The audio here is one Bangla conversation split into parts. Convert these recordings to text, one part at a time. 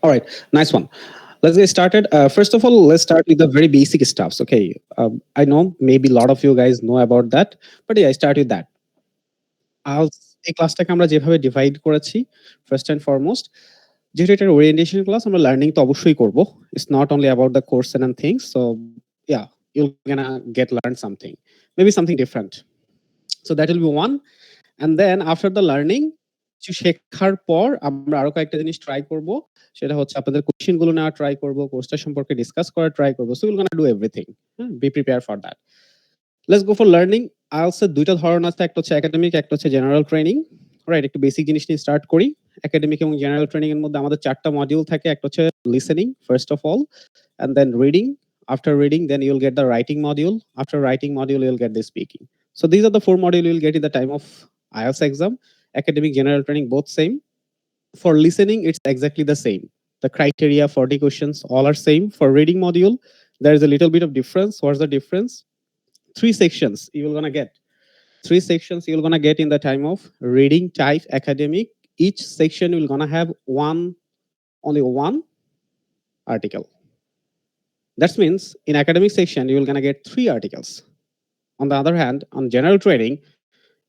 All right, nice one. Let's get started. First of all, let's start with the very basic stuffs. Okay, I know maybe a lot of you guys know about that, but yeah, I start with that. আজ এই ক্লাসটাকে আমরা যেভাবে ডিভাইড করেছি, ফার্স্ট অ্যান্ড ফরমোস্ট, যেহেতু এটা ওরিয়েন্টেশন ক্লাস, আমরা লার্নিং তো অবশ্যই করব। It's not only about the course and things. So yeah, you're gonna get learn something, maybe something different. So that will be one. And then after the learning, কিছু শেখার পর আমরা আরো কয়েকটা জিনিস ট্রাই করব। সেটা হচ্ছে আপনাদের কোয়েশ্চেন গুলো নেওয়া ট্রাই করব, কোর্সটা সম্পর্কে ডিসকাস করা ট্রাই করব। So will gonna do everything. B prepare for that. Let's go for learning. IELTS এর দুইটা ধরন আছে, একটা হচ্ছে একাডেমিক, একটা হচ্ছে জেনারেল ট্রেনিং। রাইট, একটু বেসিক জিনিস নিয়ে স্টার্ট করি। একাডেমিক এবং জেনারেল ট্রেনিং এর মধ্যে আমাদের চারটা মডিউল থাকে। একটা হচ্ছে listening first of all, and then reading. After reading, then you'll get the writing module. After writing module, you'll get the speaking. So these are the four modules you'll get in the time of IELTS exam. Academic, general training, both same. For listening, it's exactly the same. The criteria, 40 questions, all are same. For reading module, there is a little bit of difference. What's the difference? Three sections you're gonna get. Three sections you're gonna get in the time of reading type academic. Each section will gonna have only one article. That means in academic section, you will gonna get three articles. On the other hand, on general training,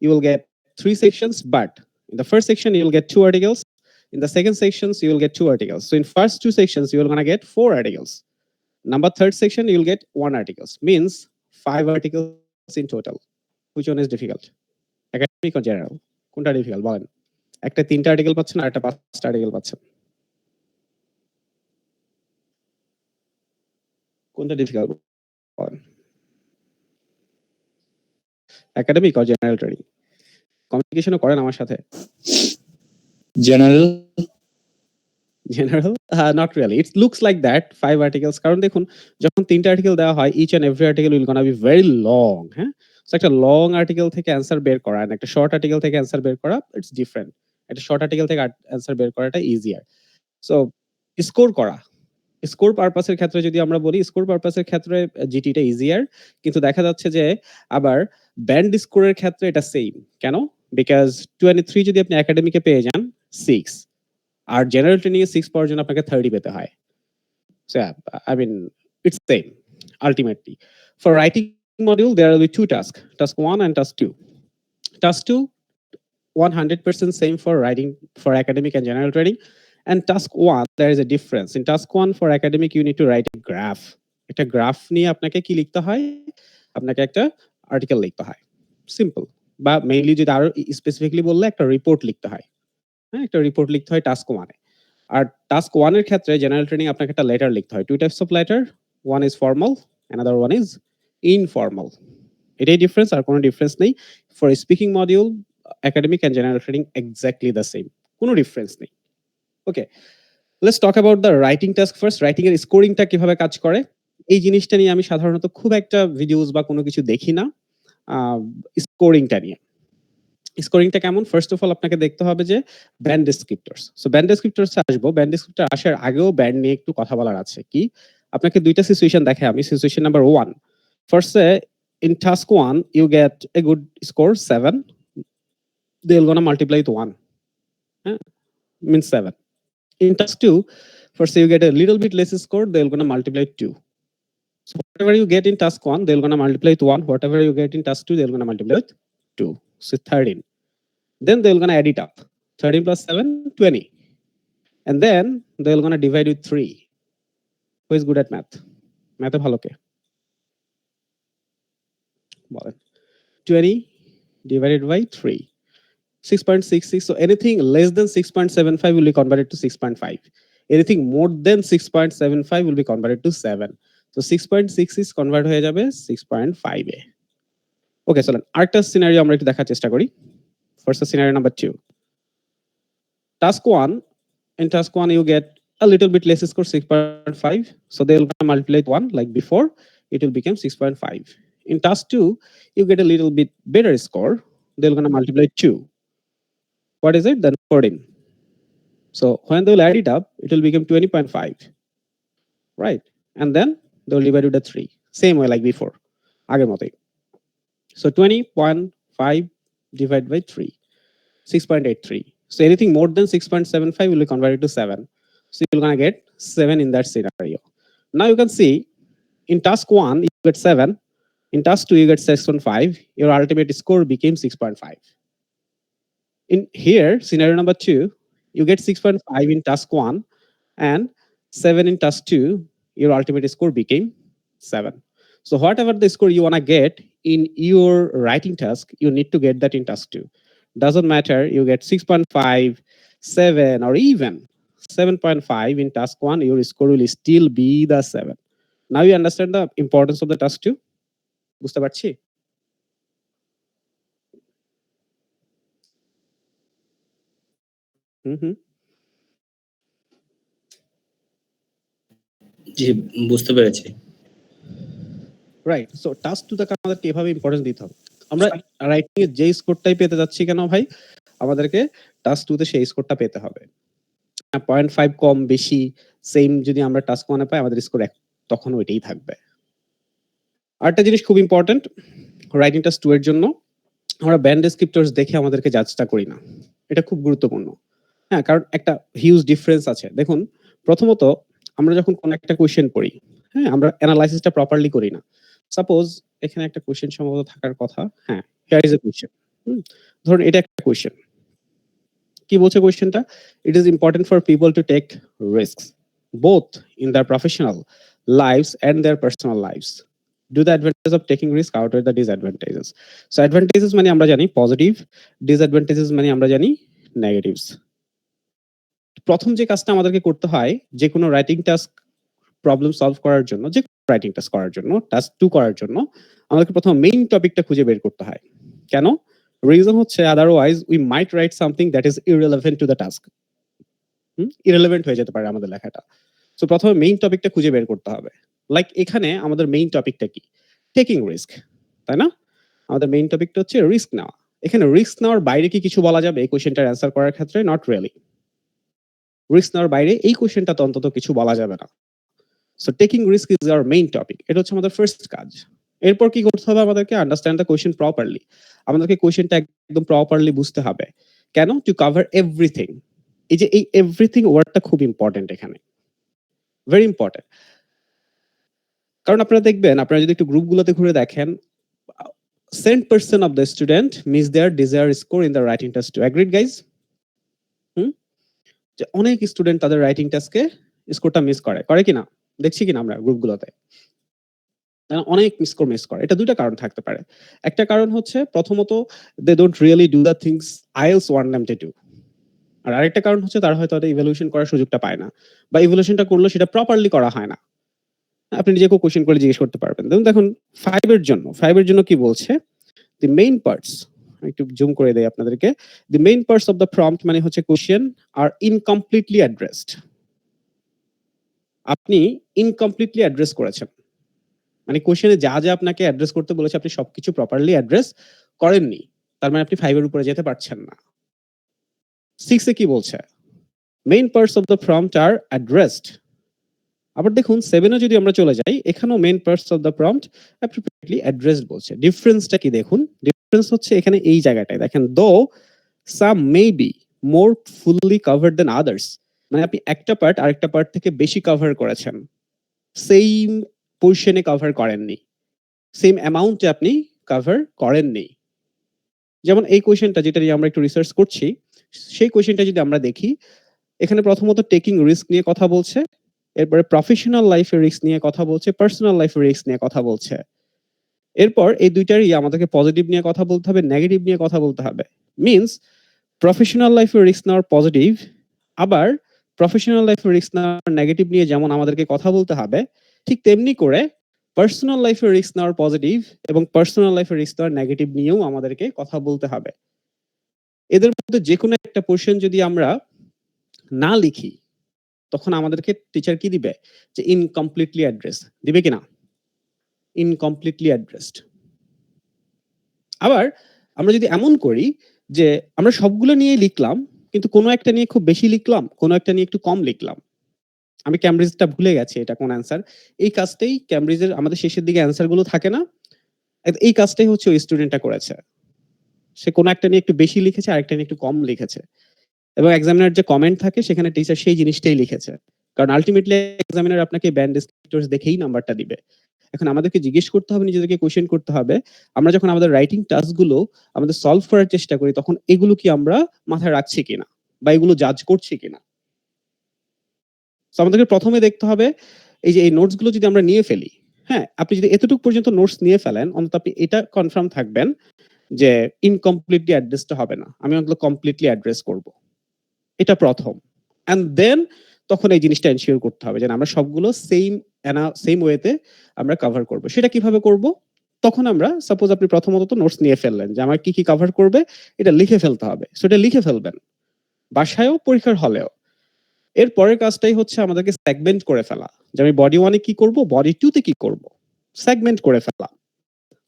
you will get three sections, but in the first section, you will get two articles. In the second sections, you will get two articles. So in first two sections, you will gonna get four articles. Number third section, you will get one articles. Means five articles in total. Which one is difficult? Academic or general? কোনটা difficult বলেন? একটা তিনটা আর্টিকেল পাচ্ছেন আর একটা পাঁচটা আর্টিকেল পাচ্ছেন। কোনটা difficult বলেন? Academic or general training? কমিউনিকেশনও করেন আমার সাথে। General. General? Not really. It looks like that, 5 articles. কারণ দেখুন, যখন 3টা আর্টিকেল দেওয়া হয়, each and every article will gonna be very long, হ্যাঁ? So একটা লং আর্টিকেল থেকে অ্যান্সার বের করা আর একটা শর্ট আর্টিকেল থেকে অ্যান্সার বের করা, ইটস ডিফারেন্ট। একটা শর্ট আর্টিকেল থেকে অ্যান্সার বের করাটা ইজিয়ার। সো স্কোর করা। স্কোর পারপাসের ক্ষেত্রে যদি আমরা বলি, স্কোর পারপাসের ক্ষেত্রে জিটিটা ইজিয়ার। কিন্তু দেখা যাচ্ছে যে আবার ব্যান্ড স্কোরের ক্ষেত্রে এটা সেম। কেন? বিকজ 23 যদি আপনি একাডেমিকে পেয়ে যান, 6, আর জেনারেল ট্রেনিং এ 6 পাওয়ার জন্য আপনাকে 30 পেতে হয়। So yeah, I mean, it's same ultimately. For writing module, there will be two tasks, task 1 and task 2. Task 2, 100% same for writing for academic and general training. And task 1, there is a difference. In task 1 for academic, you need to write a graph. একটা গ্রাফ নিয়ে আপনাকে কি লিখতে হয়? আপনাকে একটা আর্টিকেল লিখতে হয়। সিম্পল। বা মেইনলি যদি আরো স্পেসিফিকলি বললে একটা রিপোর্ট লিখতে হয়। হ্যাঁ, একটা রিপোর্ট লিখতে হয় টাস্ক 1 এ। আর টাস্ক 1 এর ক্ষেত্রে জেনারেল ট্রেনিং আপনাকে একটা লেটার লিখতে হয়। Two types of letter, one is formal, another one is informal. এটাই ডিফারেন্স, আর কোনো ডিফারেন্স নেই। For speaking module, academic and general training exactly the same, কোনো ডিফারেন্স নেই। Okay, let's talk about the writing task first. Writing এর স্কোরিংটা কিভাবে কাজ করে, এই জিনিসটা নিয়ে আমি সাধারণত খুব একটা ভিডিওস বা কোনো কিছু দেখি না। স্কোরিংটা নিয়ে, স্কোরিংটা কেমন? ফার্স্ট অফ অল আপনাকে দেখতে হবে যে ব্যান্ড ডেসক্রিপ্টরস। সো ব্যান্ড ডেসক্রিপ্টরস আসবো। ব্যান্ড ডেসক্রিপ্টর আসার আগেও ব্যান্ড নিয়ে একটু কথা বলার আছে। কি? আপনাকে দুইটা সিচুয়েশন দেখাই আমি। সিচুয়েশন নাম্বার 1, ফার্স্টে in task 1 you get a good score 7, they'll gonna multiply with 1, means 7. In task 2, first you get a little bit less score, they'll gonna multiply with 2. So whatever you get in task 1, they'll gonna multiply with 1. Whatever you get in task 2, they'll gonna multiply with 2. So 13. Then they'll gonna add it up. 13 plus 7, 20. And then they'll gonna divide with 3. Who is good at math? Math ভালো কে? বলেন। 20 divided by 3. 6.66. So anything less than 6.75 will be converted to 6.5. Anything more than 6.75 will be converted to 7. So 6.66 convert হয়ে যাবে 6.5 এ। ওকে, চলেন আরেকটা সিনারিও আমরা একটু দেখার চেষ্টা করি। First scenario number 2. Task 1, in task 1 you get a little bit less score, 6.5. So they'll multiply with 1 like before, it will become 6.5. In task 2, you get a little bit better score, they're gonna multiply 2. What is it? Then 14. So when they'll add it up, it will become 20.5. Right? And then they'll divide with the 3. Same way like before. আগের মতোই। So 20.5 divided by 3. 6.83. So anything more than 6.75 will be converted to 7. So you're gonna get 7 in that scenario. Now you can see in task 1, you get 7. In task 2, you get 6.5. Your ultimate score became 6.5. In here, scenario number 2, you get 6.5 in task 1 and 7 in task 2, your ultimate score became 7. So whatever the score you want to get in your writing task, you need to get that in task 2. Doesn't matter, you get 6.5, 7, or even 7.5 in task 1, your score will still be the 7. Now you understand the importance of the task 2? বুঝতে পারছি? হুম, হুম। জি, বুঝতে পেরেছি। রাইট। সো টাস্ক 2 টাকে আমাদেরকে এভাবে ইম্পর্টেন্স দিতে হবে। আমরা রাইটিং এর যেই স্কোরটাই পেতে যাচ্ছি কেন ভাই, আমাদেরকে টাস্ক 2 তে সেই স্কোরটা পেতে হবে। 0.5 কম বেশি সেম যদি আমরা টাস্ক 1 এ পাই আমাদের স্কোর তখন ওইটাই থাকবে। আরেকটা জিনিস খুব ইম্পর্টেন্ট রাইটিং টাস্ক 2 এর জন্য আমরা ব্যান্ড ডেসক্রিপ্টরস দেখে আমাদেরকে জাজটা করি না। এটা খুব গুরুত্বপূর্ণ। হ্যাঁ, কারণ একটা হিউজ ডিফারেন্স আছে। দেখুন, প্রথমত আমরা যখন কোন একটা কোয়েশ্চেন পড়ি, হ্যাঁ? আমরা এনালাইসিসটা প্রপারলি করি না। সাপোজ এখানে একটা কোয়েশ্চেন সম্ভবত থাকার কথা। হ্যাঁ, হিয়ার ইস এ কোয়েশ্চেন। হুম? ধরুন এটা একটা কোয়েশ্চেন। কি বলছে কোয়েশ্চেনটা? It is important for people to take risks both in their professional lives and their personal lives. Do the advantages of taking risk outweigh the disadvantages? So advantages মানে আমরা জানি পজিটিভ, disadvantages মানে আমরা জানি নেগেটিভস। প্রথম যে কাজটা আমাদেরকে করতে হয় যেকোনো রাইটিং টাস্ক প্রবলেম সলভ করার জন্য, যে রাইটিং টাস্ক করার জন্য, টাস্ক 2 করার জন্য আমাদেরকে প্রথম মেইন টপিকটা খুঁজে বের করতে হয়। কেন? রিজন হচ্ছে otherwise we might write something that is irrelevant to the task. Irrelevant হয়ে যেতে পারে আমাদের লেখাটা। সো প্রথমে মেইন টপিকটা খুঁজে বের করতে হবে। লাইক এখানে আমাদের মেইন টপিকটা কি? Taking risk. তাই না? আমাদের মেইন টপিকটা হচ্ছে রিস্ক নেওয়া। এখানে রিস্ক নেওয়ার বাইরে কি কিছু বলা যাবে এই কোয়েশ্চেনটার অ্যান্সার করার ক্ষেত্রে? Not really. রিস্ক নেওয়ার বাইরে এই কোয়েশ্চেনটাতে অন্তত কিছু বলা যাবে না। So taking risk is our main topic. এটা হচ্ছে আমাদের ফার্স্ট কাজ। এরপর কি করতে হবে আমাদেরকে? Understand the question properly. আমাদেরকে কোয়েশ্চেনটা একদম প্রপারলি বুঝতে হবে। কেন? To cover everything. এই যে এই এভরিথিং ওয়ার্ডটা খুব ইম্পর্টেন্ট এখানে। Very important. কারণ আপনারা দেখবেন, আপনারা যদি একটু গ্রুপগুলোতে ঘুরে দেখেন, 10% of the student miss their desired score in the writing test. Agreed guys? হুম? যে অনেক স্টুডেন্ট তাদের রাইটিং টাস্কে স্কোরটা মিস করে। করে কিনা? দেখছি কিনা আমরা গ্রুপগুলোতে? তারা অনেক স্কোর মিস করে। এটা ২ টা কারণ থাকতে পারে। একটা কারণ হচ্ছে প্রথমত they don't really do the things IELTS want them to do. আর আরেকটা কারণ হচ্ছে তারা হয়তো ওটা ইভ্যালুয়েশন করার সুযোগটা পায় না। বা ইভ্যালুয়েশনটা করলেও সেটা প্রপারলি করা হয় না। আপনি নিজেকেও কোয়েশ্চেন করে জিজ্ঞেস করতে পারবেন। দেখুন 5 এর জন্য, 5 এর জন্য কি বলছে? The main parts, একটু জুম করে দেই আপনাদেরকে। The main parts of the prompt মানে হচ্ছে কোয়েশ্চেন are incompletely addressed. আপনি ইনকমপ্লিটলি অ্যাড্রেস করেছেন। মানে কোয়েশ্চেনে যা আপনাকে অ্যাড্রেস করতে বলেছে আপনি সবকিছু প্রপারলি অ্যাড্রেস করেননি। তার মানে আপনি 5 এর উপরে যেতে পারছেন না। 6 এ কি বলছে? Main parts of the prompt are addressed. আবার দেখুন 7 এ যদি আমরা চলে যাই, এখানেও main parts of the prompt appropriately addressed বলছে। ডিফারেন্সটা কি দেখুন? ডিফারেন্স হচ্ছে এখানে এই জায়গাটায় দেখেন, though some may be more fully covered than others. মানে আপনি একটা পার্ট আরেকটা পার্ট থেকে বেশি কভার করেছেন। সেইম পোরশনে কভার করেননি। সেম অ্যামাউন্টে আপনি কভার করেননি। যেমন এই কোয়েশ্চেনটা যেটা নিয়ে আমরা একটু রিসার্চ করছি, সেই কোয়েশ্চেনটা যদি আমরা দেখি, এখানে প্রথমত টেকিং রিস্ক নিয়ে কথা বলছে, এরপরে প্রফেশনাল লাইফের রিস্ক নিয়ে কথা বলছে, পার্সোনাল লাইফের রিস্ক নিয়ে কথা বলছে। এরপর এই দুইটারই আমাদেরকে পজিটিভ নিয়ে কথা বলতে হবে, নেগেটিভ নিয়ে কথা বলতে হবে। মিনস প্রফেশনাল লাইফের রিস্ক নেওয়ার পজিটিভ, আবার প্রফেশনাল লাইফের রিস্ক নেওয়ার নেগেটিভ নিয়ে যেমন আমাদেরকে কথা বলতে হবে, ঠিক তেমনি করে পার্সোনাল লাইফের রিস্ক নেওয়ার পজিটিভ এবং পার্সোনাল লাইফের রিস্ক নেওয়ার নেগেটিভ নিয়েও আমাদেরকে কথা বলতে হবে। এদের মধ্যে যেকোনো একটা পোরশন যদি আমরা না লিখি, তখন আমাদেরকে টিচার কি দিবে? যে ইনকমপ্লিটলি অ্যাড্রেস দিবে কিনা? Incompletely addressed. আবার আমরা যদি এমন করি যে আমরা সবগুলো নিয়ে লিখলাম, কিন্তু কোনো একটা নিয়ে খুব বেশি লিখলাম, কোনো একটা নিয়ে একটু কম লিখলাম। আমি ক্যামব্রিজটা ভুলে গেছি এটা কোন অ্যান্সার। এই কাজটাই ক্যামব্রিজের আমাদের শেষের দিকে অ্যান্সার গুলো থাকে না? এই কাজটাই হচ্ছে ওই স্টুডেন্টটা করেছে। সে কোনো একটা নিয়ে একটু বেশি লিখেছে, আরেকটা নিয়ে একটু কম লিখেছে। এবং এক্সামিনার যে কমেন্ট থাকে সেখানে টিচার সেই জিনিসটাই লিখেছে। কারণ আল্টিমেটলি এক্সামিনার আপনাকে ব্যান্ড ডেসক্রিপ্টরস দেখেই নাম্বারটা দিবে। এখন আমাদেরকে জিজ্ঞেস করতে হবে, নিজেদেরকে কোয়েশ্চেন করতে হবে, আমরা যখন আমাদের রাইটিং টাস্ক গুলো আমাদের সলভ করার চেষ্টা করি, তখন এগুলো কি আমরা মাথায় রাখছি কিনা? বা এগুলো জাজ করছি কিনা? সো আমাদেরকে ১ম এ দেখতে হবে এই যে এই নোটস গুলো যদি আমরা নিয়ে ফেলি, হ্যাঁ? আপনি যদি এতটুকু পর্যন্ত নোটস নিয়ে ফেলেন, অন্তত আপনি এটা কনফার্ম থাকবেন যে ইনকমপ্লিটলি অ্যাড্রেসড হবে না। আমি অন্তত কমপ্লিটলি অ্যাড্রেস করব। এটা ১ম। অ্যান্ড দেন তখন এই জিনিসটা এনশিওর করতে হবে যে আমরা সবগুলো সেইম ওয়েতে আমরা কভার করব। সেটা কিভাবে করব? তখন আমরা সাপোজ আপনি প্রথমত নোটস নিয়ে ফেললেন যে আমার কি, কি কভার করবে এটা লিখে ফেলতে হবে। সো এটা লিখে ফেলবেন। বাসায়ও পরীক্ষার হলেও। এর পরের কাজটাই হচ্ছে আমাদেরকে সেগমেন্ট করে ফেলা। যে আমি বডি 1 এ কি করব, বডি 2 তে কি করব। সেগমেন্ট করে ফেলা।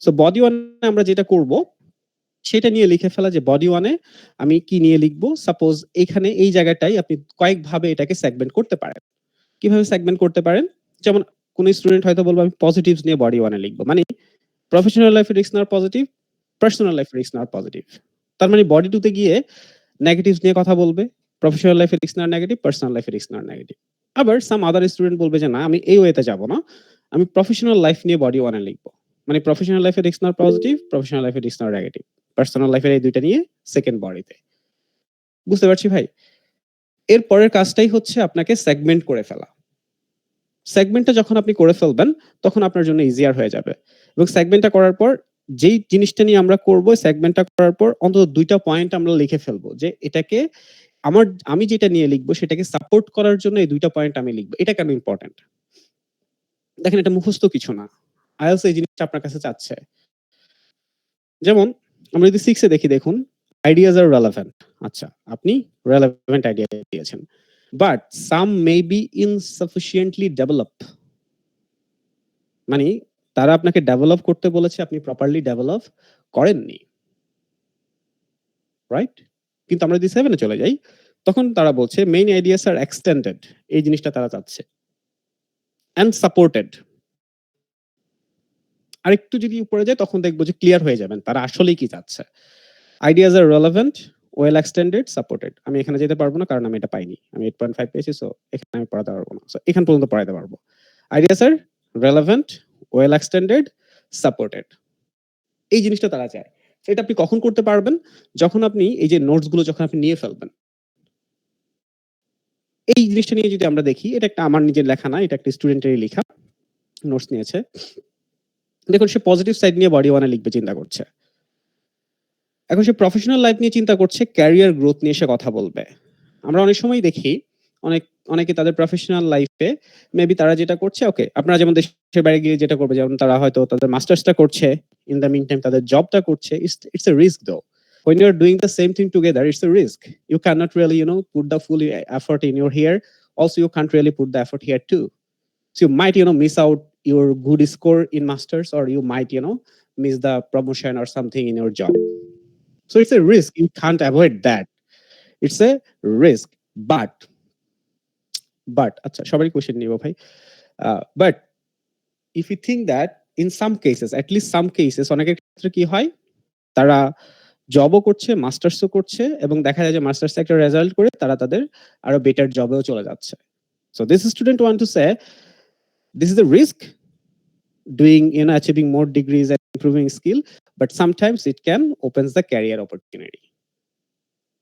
সো বডি 1 এ আমরা যেটা করব সেটা নিয়ে লিখে ফেলা যে বডি 1 এ আমি কি নিয়ে লিখব? সাপোজ এখানে এই জায়গাটায় আপনি কয়েকভাবে এটাকে সেগমেন্ট করতে পারেন। কিভাবে সেগমেন্ট করতে পারেন? যেমন কোন স্টুডেন্ট হয়তো বলবে আমি পজিটিভস নিয়ে বডি 1 এ লিখব। মানে প্রফেশনাল লাইফ এ রিস্ক নেওয়ার পজিটিভ, পার্সোনাল লাইফ এ রিস্ক নেওয়ার পজিটিভ। তার মানে বডি 2 তে গিয়ে নেগেটিভস নিয়ে কথা বলবে। প্রফেশনাল লাইফ এ রিস্ক নেওয়ার নেগেটিভ, পার্সোনাল লাইফ এ রিস্ক নেওয়ার নেগেটিভ। আবার সাম আদার স্টুডেন্ট বলবে যে না আমি এই ওয়েতে যাব না। আমি প্রফেশনাল লাইফ নিয়ে বডি 1 এ লিখব। মানে প্রফেশনাল লাইফ এ রিস্ক নেওয়ার পজিটিভ, প্রফেশনাল লাইফ এ রিস্ক নেওয়ার নেগেটিভ। পার্সোনাল লাইফ এর এই ২ টা নিয়ে সেকেন্ড বডিতে। বুঝতে পারছি ভাই? এর পরের কাজটাই হচ্ছে আপনাকে সেগমেন্ট করে ফেলা। সেগমেন্টটা যখন আপনি করে ফেলবেন, তখন আপনার জন্য ইজিয়ার হয়ে যাবে। এবং সেগমেন্টটা করার পর যেই জিনিসটা নিয়ে আমরা করব, সেগমেন্টটা করার পর অন্তত ২ টা পয়েন্ট আমরা লিখে ফেলবো যে এটাকে আমি যেটা নিয়ে লিখবো সেটাকে সাপোর্ট করার জন্য এই ২ টা পয়েন্ট আমি লিখবো। এটা কেন ইম্পোর্টেন্ট? দেখেন এটা মুখস্থ কিছু না। IELTS এই জিনিসটা আপনার কাছে চাচ্ছে। যেমন আমরা যদি 6 এ দেখি দেখুন, আইডিয়াস আর রেলেভেন্ট। আচ্ছা, আপনি রেলেভেন্ট আইডিয়া দিয়েছেন। But some may be insufficiently develop. মানে তারা আপনাকে ডেভেলপ করতে বলেছে, আপনি প্রপারলি ডেভেলপ করেননি। রাইট? কিন্তু আমরা যদি 7 এ চলে যাই, তখন তারা বলছে মেইন আইডিয়াস আর এক্সটেন্ডেড। এই জিনিসটা তারা চাচ্ছে। And supported. আরেকটু যদি উপরে যায় তখন দেখব যে ক্লিয়ার হয়ে যাবেন। তারা আসলেই কি চাচ্ছে। Ideas are relevant, well extended, supported. আমি এখানে যেতে পারব না কারণ আমি এটা পাইনি। আমি 8.5 পেয়েছি সো এখানে আমি পড়াতে পারব না। সো এখান পর্যন্ত পড়াইতে পারব। Ideas are relevant, well extended, supported. এই জিনিসটা তারা চায়। এটা আপনি কখন করতে পারবেন? যখন আপনি এই যে নোটস গুলো যখন আপনি নিয়ে ফেলবেন। এই জিনিসটা নিয়ে যদি আমরা দেখি, এটা একটা আমার নিজের লেখা না, এটা একটা স্টুডেন্টেরই লেখা। নোটস নিয়েছে। দেখুন সে পজিটিভ সাইড নিয়ে বডি 1 এ লিখবে চিন্তা করছে। এখন সে প্রফেশনাল লাইফ নিয়ে চিন্তা করছে, ক্যারিয়ার গ্রোথ নিয়ে সে কথা বলবে। আমরা অনেক সময় দেখি অনেক অনেকে তাদের প্রফেশনাল লাইফে মেবি তারা যেটা করছে ওকে, আপনারা যেমন দেশের বাইরে গিয়ে যেটা করবে যেমন তারা হয়তো তাদের মাস্টার্সটা করছে, ইন দ্য মিন টাইম তাদের জবটা করছে। It's a risk though. When you're doing the same thing together, it's a risk. You cannot really, put the full effort in your here. Also, you can't really put the effort here too. So you might, miss out your good score in masters, or you might, miss the promotion or something in your job. So it's a risk. You can't avoid that. It's a risk. But আচ্ছা সবারই কোয়েশ্চেন নিব ভাই। But if you think that in some cases, at least some cases অনেকের ক্ষেত্রে কি হয়? তারা জবও করছে, মাস্টার্সও করছে এবং দেখা যায় যে মাস্টার্সে একটা রেজাল্ট করে তারা তাদের আরো বেটার জবেও চলে যাচ্ছে। So this student want to say this is a risk doing, achieving more degrees and improving skill, but sometimes it can opens the career opportunity.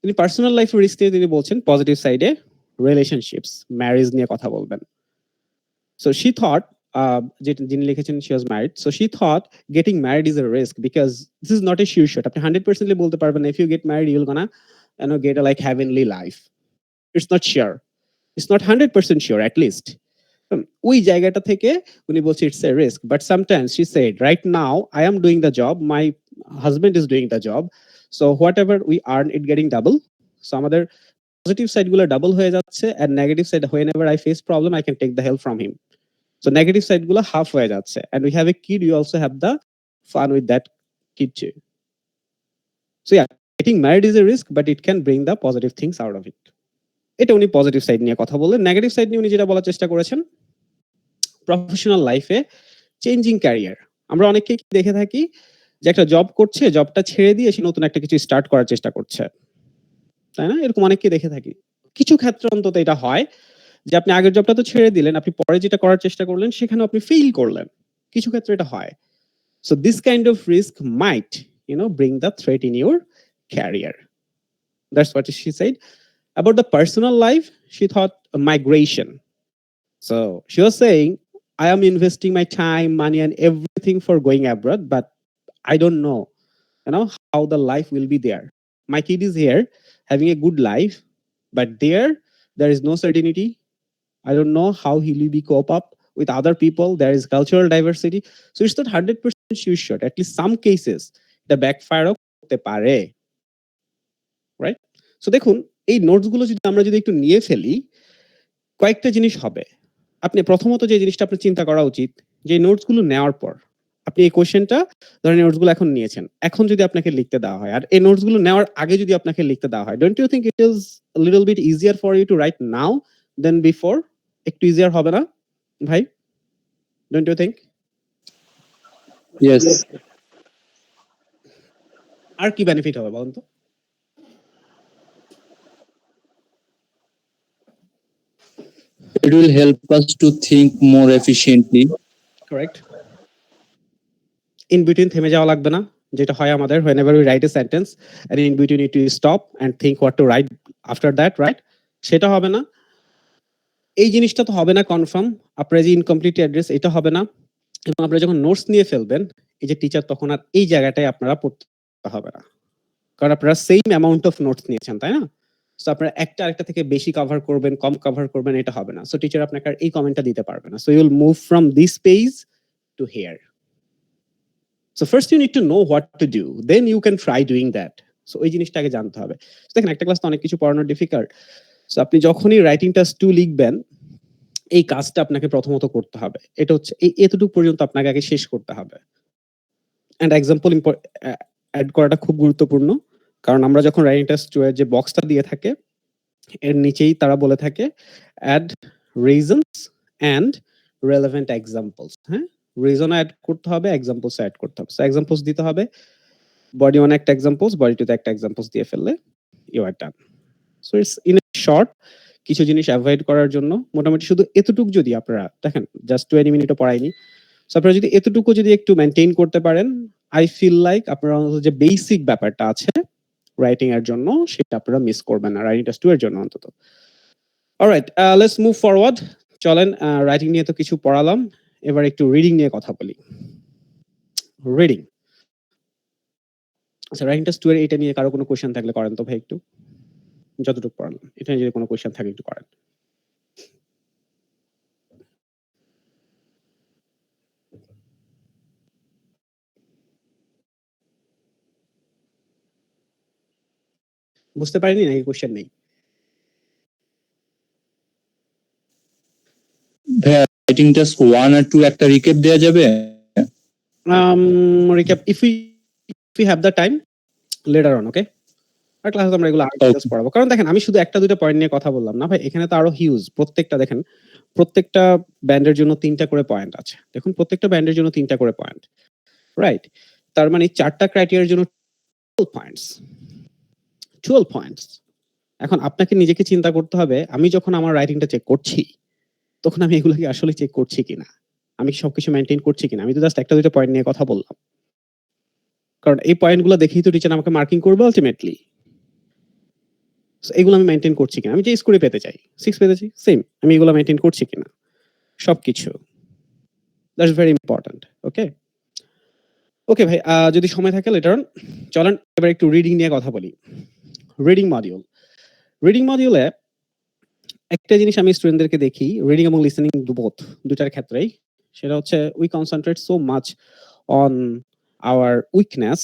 তিনি পার্সোনাল লাইফ রিস্ক নিয়ে তিনি বলছেন পজিটিভ সাইডে রিলেশনশিপস, ম্যারেজ নিয়ে কথা বলবেন। সো শি থট যিনি লিখেছেন she was married. So she thought getting married is a risk because this is not a sure shot. আপনি 100% বলতে পারবেন না if you get married you'll gonna get a like heavenly life. It's not sure. It's not 100% sure at least. ওই জায়গাটা থেকে উনি বলছে it's a risk. But sometimes she said right now I am doing the job, my husband is doing the job. So whatever we earn it getting double. So আমাদের পজিটিভ সাইড গুলো ডাবল হয়ে যাচ্ছে and negative side whenever I face problem I can take the help from him. So negative side গুলো half হয়ে যাচ্ছে and we have a kid, you also have the fun with that kid too. So yeah, getting married is a risk but it can bring the positive things out of it. এটা উনি পজিটিভ সাইড নিয়ে কথা বললেন। নেগেটিভ সাইড নিয়ে উনি যেটা বলার চেষ্টা করেছেন প্রফেশনাল লাইফে চেঞ্জিং ক্যারিয়ার। আমরা অনেকেই দেখে থাকি যে একটা জব করছে, জবটা ছেড়ে দিয়ে সে নতুন একটা কিছু স্টার্ট করার চেষ্টা করছে। তাই না? এরকম অনেককে দেখে থাকি। কিছু ক্ষেত্রে অন্তত এটা হয় যে আপনি আগের জবটা তো ছেড়ে দিলেন, আপনি পরে যেটা করার চেষ্টা করলেন সেখানেও আপনি ফেইল করলেন। কিছু ক্ষেত্রে এটা হয়। So this kind of risk might, bring the threat in your career. That's what she said. About the personal life, she thought migration. So she was saying, I am investing my time, money, and everything for going abroad, but I don't know, how the life will be there. My kid is here having a good life, but there is no certainty. I don't know how he will be cope up with other people. There is cultural diversity. So it's not 100% sure. At least some cases, the backfire করতে পারে, right? So দেখুন, এই নোটস গুলো যদি আমরা যদি একটু নিয়ে ফেলি, কয়েকটা জিনিস হবে। আপনি প্রথমত যে জিনিসটা আপনার চিন্তা করা উচিত, যে নোটস গুলো নেওয়ার পর আপনি এই কোশ্চেনটা, ধরেন নোটস গুলো এখন নিয়েছেন, এখন যদি আপনাকে লিখতে দেওয়া হয়, আর এই নোটস গুলো নেওয়ার আগে যদি আপনাকে লিখতে দেওয়া হয়, don't you think it is little bit easier for you to write now than before? একটু ইজিয়ার হবে না ভাই? Don't you think? Yes. আর কি বেনিফিট হবে বলুন তো? It will help us to think more efficiently. Correct. In between থেমে যাওয়া লাগবে না, যেটা হয় আমাদের whenever we write a sentence and in between you need to stop and think what to write after that, right? সেটা হবে না। এই জিনিসটা তো হবে না কনফার্ম। আপনার যে ইনকমপ্লিট অ্যাড্রেস এটা হবে না, এবং আপনারা যখন নোটস নিয়ে ফেলবেন, এই যে টিচার তখন আর এই জায়গাটায় আপনারা পড়তে হবে না, কারণ আপনারা সেম অ্যামাউন্ট অফ নোটস নিয়েছেন, তাই না? সো আপনারা একটা আরেকটা থেকে বেশি কভার করবেন, কম কভার করবেন, এটা হবে না। সো টিচার আপনাকে আর এই কমেন্টটা দিতে পারবে না। So you will move from this page to here. So first you need to know what to do, then you can try doing that. So ওই জিনিসটা আগে জানতে হবে। দেখেন, একটা ক্লাস তো অনেক কিছু পড়ানো ডিফিকাল্ট। সো আপনি যখনই রাইটিং টাস্ক 2 লিখবেন, এই কাজটা আপনাকে প্রথমত করতে হবে। এটা হচ্ছে এতটুকু পর্যন্ত আপনাকে আগে শেষ করতে হবে। অ্যান্ড এক্সাম্পল অ্যাড করাটা খুব গুরুত্বপূর্ণ, কারণ আমরা যখন রাইটিং টাস্ক 2 এর যে বক্সটা দিয়ে থাকে, এর নিচেই তারা বলে থাকে add reasons and relevant examples. হ্যাঁ, রিজনও অ্যাড করতে হবে, এক্সাম্পলস অ্যাড করতে হবে। সো এক্সাম্পলস দিতে হবে, বডি 1 একটা এক্সাম্পলস, বডি 2 তে একটা এক্সাম্পলস দিয়ে ফেললে you are done. So it's in a short. কিছু জিনিস অ্যাভয়েড করার জন্য মোটামুটি শুধু এতটুকু যদি আপনারা দেখেন, জাস্ট 20 মিনিটও পড়াইনি। সো আপনারা যদি এতটুকু যদি একটু মেইনটেইন করতে পারেন, আই ফিল লাইক আপনারা যে বেসিক ব্যাপারটা আছে রাইটিং এর জন্য, সেটা আপনারা মিস করবেন না, রাইটিং টেস্ট 2 এর জন্য অন্তত। Alright, let's move forward. চলেন, রাইটিং নিয়ে তো কিছু পড়ালাম, এবার একটু রিডিং নিয়ে কথা বলি। রিডিং, আচ্ছা, রাইটিং টেস্ট 2 এর এটা নিয়ে কারো কোনো কোশ্চেন থাকলে করেন তো ভাই একটু। যতটুকু পড়ালাম এটা নিয়ে যদি কোনো কোশ্চেন থাকে একটু করেন। বুঝতে পারিনি নাকি কোশ্চেন নেই? রাইটিং টাস্ক 1 আর 2 একটা রিক্যাপ দেয়া যাবে? Recap if we have the time later on, okay? আর ক্লাসে আমরা এগুলো আরো ডিটেইলস পড়াবো। কারণ দেখেন, আমি শুধু একটা দুইটা পয়েন্ট নিয়ে কথা বললাম না ভাই, এখানে তো আরো হিউজ। প্রত্যেকটা দেখেন, প্রত্যেকটা ব্যান্ডের জন্য 3টা করে পয়েন্ট আছে। দেখুন, প্রত্যেকটা ব্যান্ডের জন্য 3টা করে পয়েন্ট, রাইট? তার মানে 4টা ক্রাইটেরিয়ার জন্য 12 পয়েন্টস। 12 পয়েন্টস। এখন আপনাকে নিজেকে চিন্তা করতে হবে, আমি যখন আমার রাইটিংটা চেক করছি, তখন আমি এগুলোকে আসলে চেক করছি কিনা, আমি কি সবকিছু মেইনটেইন করছি কিনা। আমি তো জাস্ট একটা দুইটা পয়েন্ট নিয়ে কথা বললাম, কারণ এই পয়েন্টগুলো দেখেই তো টিচার আমাকে মার্কিং করবে আলটিমেটলি। এগুলো আমি মেইনটেইন করছি কিনা, আমি যে স্কোরে পেতে চাই, 6 পেতে চাই, সেম, আমি এগুলো মেইনটেইন করছি কিনা, সবকিছু। That's very important. Okay, okay ভাই, যদি সময় থাকে লেটার অন চলেন এবার একটু রিডিং নিয়ে কথা বলি। রিডিং মডিউল, রিডিং মডিউলে একটা জিনিস আমি স্টুডেন্টদেরকে দেখি, রিডিং এবং লিসেনিং বোথ, দুটার ক্ষেত্রেই, সেটা হচ্ছে we concentrate so much on our weakness,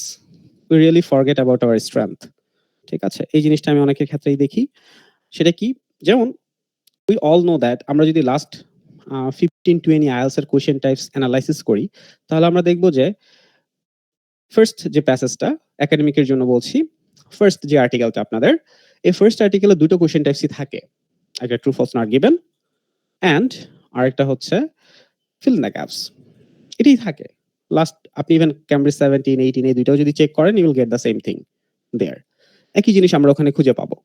we really forget about our strength. ঠিক আছে, এই জিনিসটা আমি অনেকের ক্ষেত্রেই দেখি। সেটা কি, যেমন উই অল নো দ্যাট আমরা যদি লাস্ট 15-20 আইএলটিএস এর কোশ্চেন টাইপস অ্যানালাইসিস করি, তাহলে আমরা দেখব যে ফার্স্ট যে প্যাসেজটা একাডেমিকের জন্য বলছি, ফার্স্ট যে আর্টিকেলটা আপনাদের, এই ফার্স্ট আর্টিকেলে দুটো কোশ্চেন টাইপসই থাকে, একটা true false not given and আরেকটা হচ্ছে ফিল ইন দ্য গ্যাপস। এটাই থাকে লাস্ট। আপনি ইভেন ক্যামব্রিজ 17, 18 এই দুইটাও যদি চেক করেন, you will get the same thing there. একই জিনিস আমরা ওখানে খুঁজে পাবো।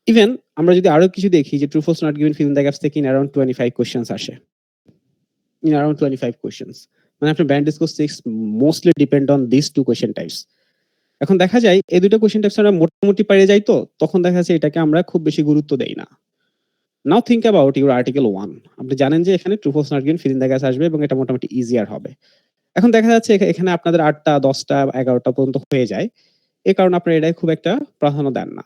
ইভেন আমরা যদি আরো কিছু দেখি যে true false not given fill in the gaps থেকে ইন অ্যারাউন্ড 25 কোয়েশ্চেনস আসে। In around 25 questions. মানে আপনার band discourse 6 mostly depend on this 2 question types. এখন দেখা যায় এই ২ টা কোয়েশ্চেন টাইপস আমরা মোটামুটি পেরে যাই তো, তখন দেখা যাচ্ছে এটাকে আমরা খুব বেশি গুরুত্ব দেই না। Now think about your article 1। আপনি জানেন যে এখানে true false not given fill in the gaps আসবে এবং এটা মোটামুটি ইজিয়ার হবে। এখন দেখা যাচ্ছে এখানে আপনাদের ৮ টা, ১০ টা, ১১ টা পর্যন্ত হয়ে যায়। এ কারণে আপনারা এটায় খুব একটা প্রাধান্য দেন না।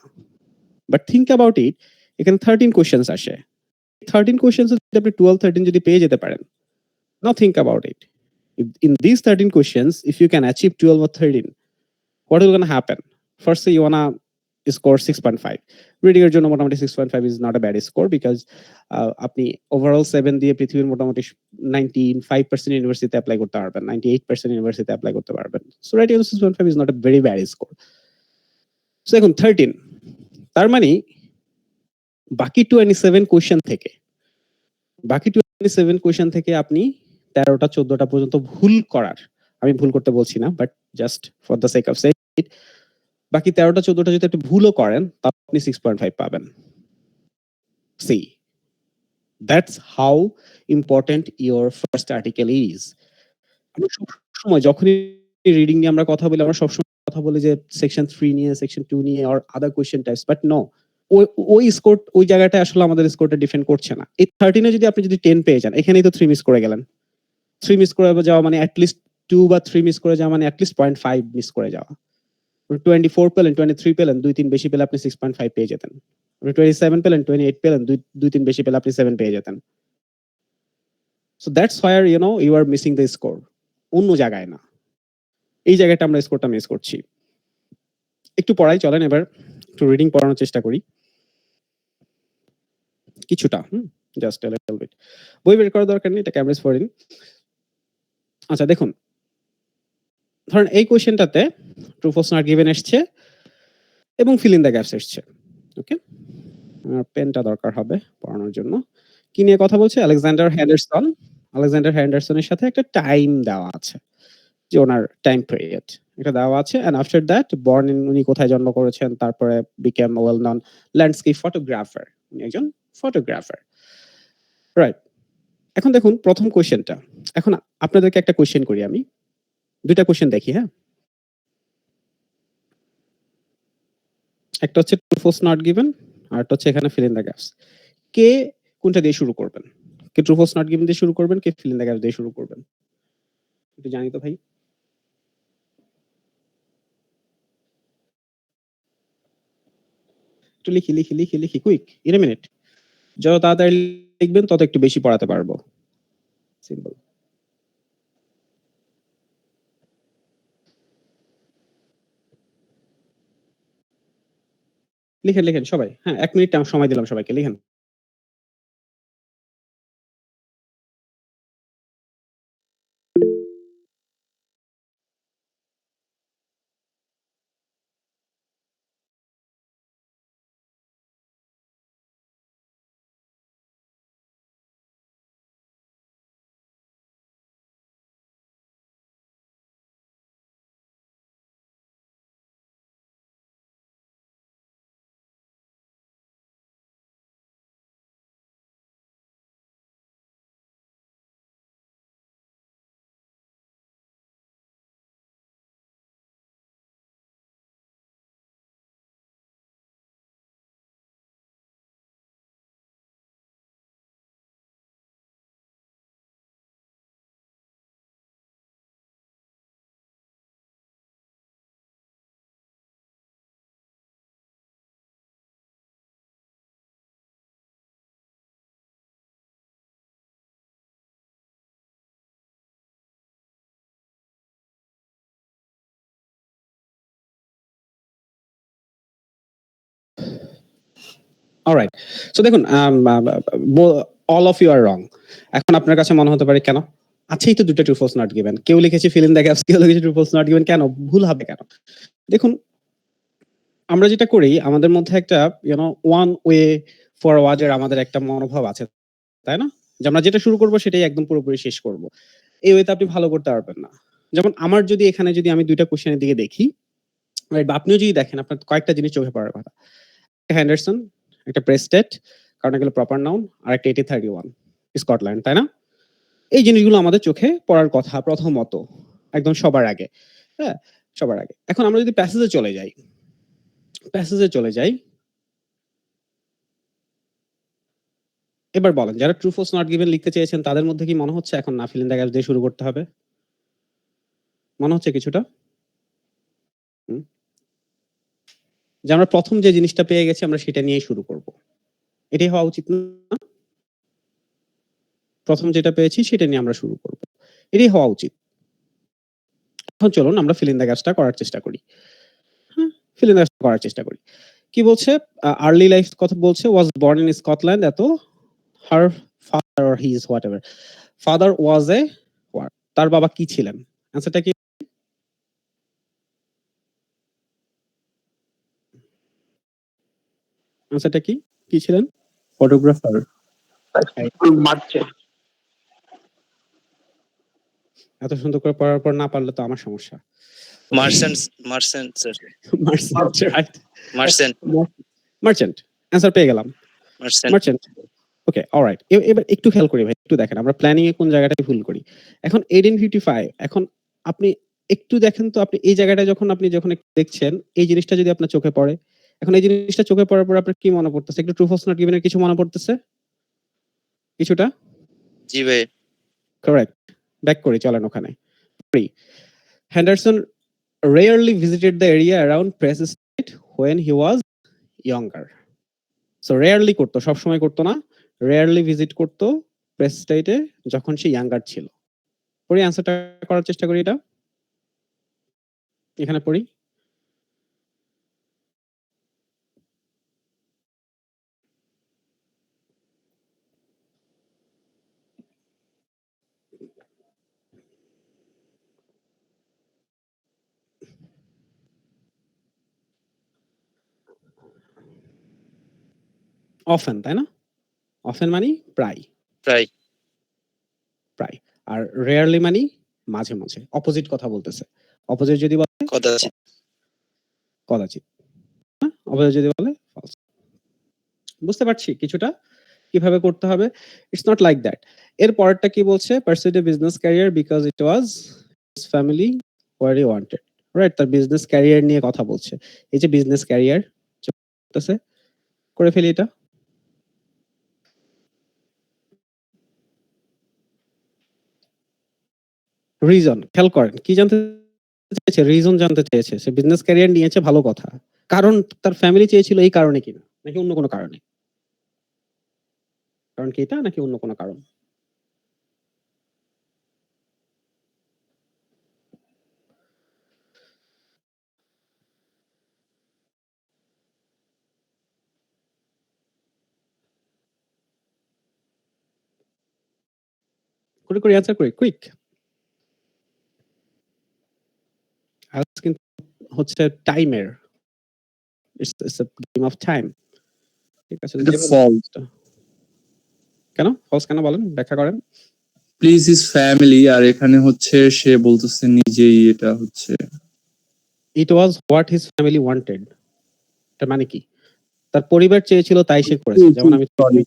বাট থিংক অ্যাবাউট ইট, এখানে 13 কোয়েশ্চেনস আসে। 13 কোয়েশ্চেনস যদি আপনি 12, 13 যদি পেয়ে যেতে পারেন, now think about it. In these 13 questions, if you can achieve 12 or 13, what is gonna happen? Firstly, you wanna score 6.5. Reading এর জন্য মোটামুটি 6.5 is not a bad score because আপনি overall 7 দিয়ে পৃথিবীর মোটামুটি 95% ইউনিভার্সিটিতে এপ্লাই করতে পারবেন, 98% ইউনিভার্সিটিতে এপ্লাই করতে পারবেন। So writing 6.5 is not a very bad score. So দেখুন 13, তার মানে বাকি 27 কোয়েশ্চেন থেকে আপনি ১৩ টা ১৪ টা পর্যন্ত ভুল করার, আমি ভুল করতে বলছি না, but just for the sake of saying ইট, বাকি ১৩ টা ১৪ টা যদি আপনি ভুলও করেন তাও আপনি 6.5 পাবেন। See, that's how important your first article is. আমরা সবসময় যখনই রিডিং নিয়ে আমরা কথা বলি, আমরা সবসময় কথা বলি যে সেকশন 3 নিয়ে, সেকশন 2 নিয়ে or other question types, but no, ওই স্কোর, ওই জায়গাটায় আসলে আমাদের স্কোরটা ডিফেন্ড করছে না। এই 13 এ যদি আপনি যদি 10 পেয়ে যান, এখানেই তো 3 মিস করে গেলেন। 3 মিস করে যাওয়া মানে এটলিস্ট 2 বা 3 মিস করে যাওয়া মানে এটলিস্ট 0.5 মিস করে যাওয়া। 24 পেলেন, 23 পেলেন, 2-3 বেশি পেলে আপনি 6.5 পেয়ে যেতেন। 27 পেলেন, 28 পেলেন, 2-3 বেশি পেলে আপনি 7 পেয়ে যেতেন। So that's where you are missing the score. অন্য জায়গায় না। এই জায়গাটা আমরা স্কোরটা মিস করছি। একটু পড়াই, চলেন এবার একটু রিডিং পড়ানোর চেষ্টা করি। কিছুটা, জাস্ট a little bit। বই বের করার দরকার নেই, এটা ক্যামেরাস পড়ে নিন। আচ্ছা দেখুন, ধরেন এই কোয়েশ্চেনটাতে ট্রু ফলস নট গিভেন এসছে এবং ফিল ইন দ্য গ্যাপস এসছে। ওকে? পেনটা দরকার হবে পড়ানোর জন্য। কি নিয়ে কথা বলছে? আলেকজান্ডার হ্যান্ডারসনের সাথে একটা টাইম দেওয়া আছে। যে ওনার টাইম পিরিয়ড এটা দেওয়া আছে, and after that born in, উনি কোথায় জন্ম করেছেন, তারপরে became well known landscape photographer. উনি একজন ফটোগ্রাফার। রাইট। এখন দেখুন প্রথম কোয়েশ্চেনটা। এখন আপনাদেরকে একটা কোয়েশ্চেন করি আমি। ২ টা কোয়েশ্চেন দেখি, হ্যাঁ? একটা হচ্ছে ট্রু ফলস নট গিভেন, আরেকটা হচ্ছে এখানে ফিল ইন দ্য গ্যাপস। কে কোনটা দিয়ে শুরু করবেন? কে ট্রু ফলস নট গিভেন দিয়ে শুরু করবেন, কে ফিল ইন দ্য গ্যাপস দিয়ে শুরু করবেন? একটু জানি তো ভাই। একটু লিখি কুইক, ইন এ মিনিট। যত তাড়াতাড়ি লিখবেন তত একটু বেশি পড়াতে পারবো। সিম্পল। লিখেন সবাই। হ্যাঁ, ১ মিনিট সময় দিলাম সবাইকে, লিখেন। অলরাইট। সো দেখুন, অল অফ ইউ আর রং। এখন আপনার কাছে মনে হতে পারে কেন? আছেই তো ২ টা ট্রু ফলস নট গিভেন। কেউ লিখেছে ফিল ইন দ্য গ্যাপস, কেউ লিখেছে ট্রু ফলস নট গিভেন। কেন? ভুল হবে কেন? দেখুন, আমরা যেটা করি আমাদের মধ্যে একটা ওয়ান ওয়ে ফরওয়ার্ড এর আমাদের একটা মনোভাব আছে। তাই না? যে আমরা যেটা শুরু করব সেটাই একদম পুরোপুরি শেষ করব। এই ওয়েতে আপনি ভালো করতে পারবেন না। যেমন আমার যদি এখানে যদি আমি ২ টা কোয়েশ্চেন এর দিকে দেখি, রাইট, বা আপনিও যদি দেখেন আপনার কয়েকটা জিনিস চোখে পড়ার কথা। হ্যান্ডারসন, একটা প্রেস্টেট, কারণ এগুলো প্রপার নাউন, আর একটা 1831 স্কটল্যান্ড, তাই না? এই জিনিসগুলো আমাদের চোখে পড়ার কথা প্রথমত, একদম সবার আগে। হ্যাঁ? সবার আগে। এখন আমরা যদি প্যাসেজে চলে যাই, প্যাসেজে চলে যাই। এবার বলেন যারা ট্রু ফলস নট গিভেন লিখতে চেয়েছেন তাদের মধ্যে কি মনে হচ্ছে এখন না ফিল ইন দ্য গ্যাপস দিয়ে শুরু করতে হবে? মনে হচ্ছে কিছুটা? হুম? যে আমরা ১ম যে জিনিসটা পেয়ে গেছি আমরা সেটা নিয়েই শুরু করব। এটাই হওয়া উচিত না? ১ম যেটা পেয়েছি সেটা নিয়ে আমরা শুরু করব। এটাই হওয়া উচিত। এখন চলুন আমরা ফিল ইন দ্য গ্যাপস টা করার চেষ্টা করি। হ্যাঁ? ফিল ইন দ্য গ্যাপস করার চেষ্টা করি। কি বলছে? আর্লি লাইফ কথা বলছে, was born in Scotland এত her father or his whatever. Father was a what? তার বাবা কি ছিলেন? অ্যান্সারটা কি? অ্যান্সারটা কি? কি ছিলেন? ফটোগ্রাফার। এই মারছে। এত সুন্দর করে পড়ার পর না পারলে তো আমার সমস্যা। Merchant, merchant sir, merchant, right? Merchant, merchant. Answer পেয়ে গেলাম। মার্চেন্ট। মার্চেন্ট। ওকে, অলরাইট। এবার একটু খেয়াল করি ভাই, একটু দেখেন আমরা প্ল্যানিং এ কোন জায়গাটায় ভুল করি। এখন 1855 এখন আপনি একটু দেখেন তো, আপনি এই জায়গাটায় যখন একটু দেখছেন, এই জিনিসটা যদি আপনার চোখে পড়ে, এখন এই জিনিসটা চোখে পড়ার পর আপনার কি মনে পড়তেছে? একটু ট্রু ফলস নট গিভেন এর কিছু মনে পড়তেছে? কিছুটা? জি ভাই। কারেক্ট। ব্যাক করি, চলেন ওখানে। করি। Henderson rarely visited the area around Press Street when he was younger. So rarely করতো, সবসময় করতো না। rarely visit করতো প্রেস স্টেটে যখন সে ইয়াঙ্গার ছিল। পড়ি অ্যান্সারটা করার চেষ্টা করি এটা। এখানে পড়ি। often, তাই না? often মানি প্রায়, প্রায়। প্রায়। আর rarely মানি মাঝে, মাঝে। অপোজিট কথা বলতেছে। অপোজিট যদি বলে কদাচিৎ। কদাচিৎ। হ্যাঁ? অপোজিট যদি বলে ফলস। বুঝতে পারছি কিছুটা কিভাবে করতে হবে? It's not like that. এর পরেরটা কি বলছে? pursue a business career because it was his family what he wanted. Right? তার বিজনেস ক্যারিয়ার নিয়ে কথা বলছে। এই যে বিজনেস ক্যারিয়ার করতেছে, করে ফেলি এটা। রিজন খেয়াল করেন। কি জানতে চেয়েছে? রিজন জানতে চেয়েছে। সে বিজনেস ক্যারিয়ার নিয়েছে ভালো কথা। কারণ তার ফ্যামিলি চেয়েছিল এই কারণে কিনা? নাকি অন্য কোনো কারণে? কারণ কি এটা নাকি অন্য কোনো কারণ? করে অ্যান্সার করি। কুইক। আজ কিন্তু হচ্ছে টাইমের। It's a game of time. ঠিক আছে? এটা false. কেন? ফলস কেন বলেন? ব্যাখ্যা করেন। প্লিজ হিজ ফ্যামিলি, আর এখানে হচ্ছে সে বলতেছে নিজেই, এটা হচ্ছে it was what his family wanted. এটার মানে কি? তার পরিবার চেয়েছিল তাই সে করেছে। যেমন আমি সরি।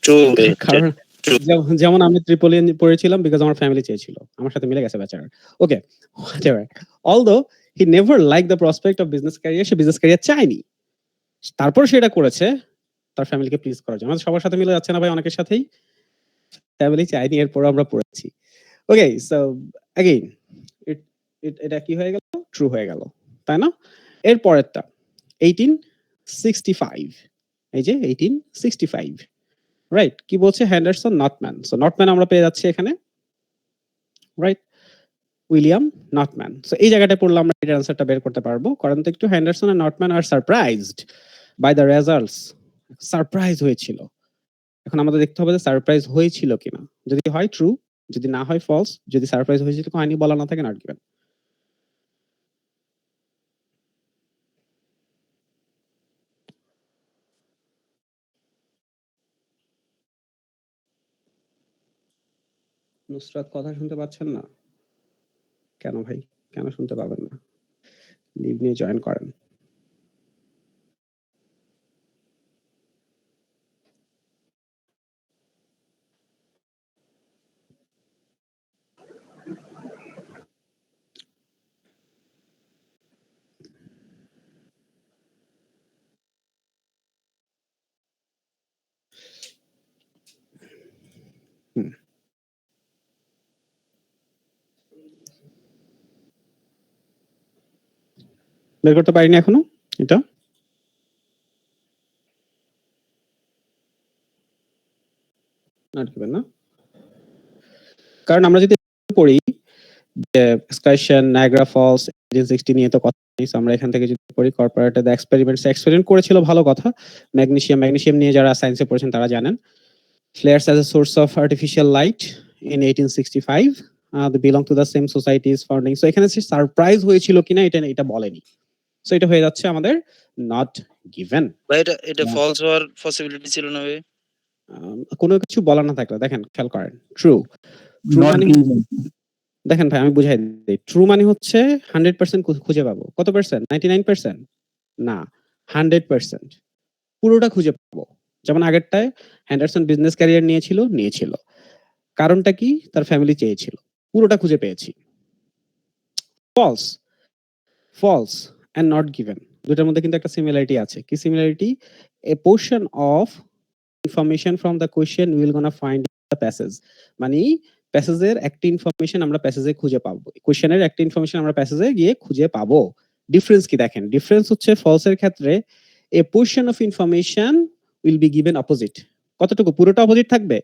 ট্রু ভাই। কারণ ট্রু। যেমন আমি ট্রিপলিয়ান পড়েছিলাম বিকজ আমার ফ্যামিলি চেয়েছিল। আমার সাথে মিলে গেছে বেচারার। Okay, whatever. Although he never liked the prospect of business career, সে বিজনেস ক্যারিয়ার চায়নি। তারপর সে এটা করেছে তার ফ্যামিলিকে প্লিজ করার জন্য। আমাদের সবার সাথে মিলে যাচ্ছে না ভাই, অনেকের সাথেই ফ্যামিলি চায়নি, এরপর আমরা পড়েছি। ওকে, সো এগেইন ইট এটা কি হয়ে গেল? ট্রু হয়ে গেল। তাই না? এর পরেরটা 1865, এই যে 1865, রাইট? কি বলছে? হেন্ডারসন নটম্যান। সো নটম্যান আমরা পেয়ে যাচ্ছি এখানে, রাইট? উইলিয়াম নটম্যান। সো এই জায়গাটায় পড়লে আমরা এটার অ্যান্সারটা বের করতে পারবো। কারণ তো একটু হেন্ডারসন আর Notman are surprised by the results. Surprise হয়েছিল। এখন আমাদের দেখতে হবে যে সারপ্রাইজ হয়েছিল কিনা। যদি হয় ট্রু, যদি না হয় ফলস, যদি সারপ্রাইজ হয়েছিল হয়নি বলা না থাকে নট গিভেন। নুসরাত কথা শুনতে পাচ্ছেন না? কেন ভাই? কেন শুনতে পাবেন না? লিভ নিয়ে জয়েন করেন। বের করতে পারিনি এখনো এটা? নট গিভেন না? কারণ আমরা যদি পড়ি যে এক্সকারশন, নায়াগ্রা ফলস, 1860 নিয়ে তো কথা নেই। So আমরা এখান থেকে যদি পড়ি কর্পোরেটে দ্য এক্সপেরিমেন্ট করেছিল ভালো কথা। ম্যাগনেসিয়াম নিয়ে যারা সায়েন্সে পড়েছেন তারা জানেন। Flares as a source of artificial light in 1865. They belong to the same society's founding. So এখানে সারপ্রাইজ হয়েছিল কিনা এটা বলেনি। সো এটা হয়ে যাচ্ছে আমাদের নট গিভেন। ভাই এটা ফলস হওয়ার পসিবিলিটি ছিল না ভাই? কোনো কিছু বলা না থাকলে দেখেন খেয়াল করেন ট্রু Not মানে given. দেখেন ভাই আমি বুঝাই দিই। ট্রু মানে হচ্ছে 100% খুঁজে পাবো। কত পার্সেন্ট? 99%? না, 100%। পুরোটা খুঁজে পাবো। যেমন আগেরটায় হ্যান্ডারসন বিজনেস ক্যারিয়ার নিয়েছিল। কারণটা কি? তার ফ্যামিলি চেয়েছিল। পুরোটা খুঁজে পেয়েছি। ফলস এন্ড নট গিভেন দুটার মধ্যে কিন্তু একটা সিমিলারিটি আছে। কি similarity? A portion of information from the question will gonna find the passage. মানে প্যাসেজের একটা ইনফরমেশন আমরা প্যাসেজে খুঁজে পাবো। কোয়েশ্চেনের একটা ইনফরমেশন আমরা প্যাসেজে গিয়ে খুঁজে পাবো। ডিফারেন্স কি দেখেন? ডিফারেন্স হচ্ছে ফলসের ক্ষেত্রে a portion of information will be given opposite. কতটুকু? পুরোটা অপোজিট থাকবে?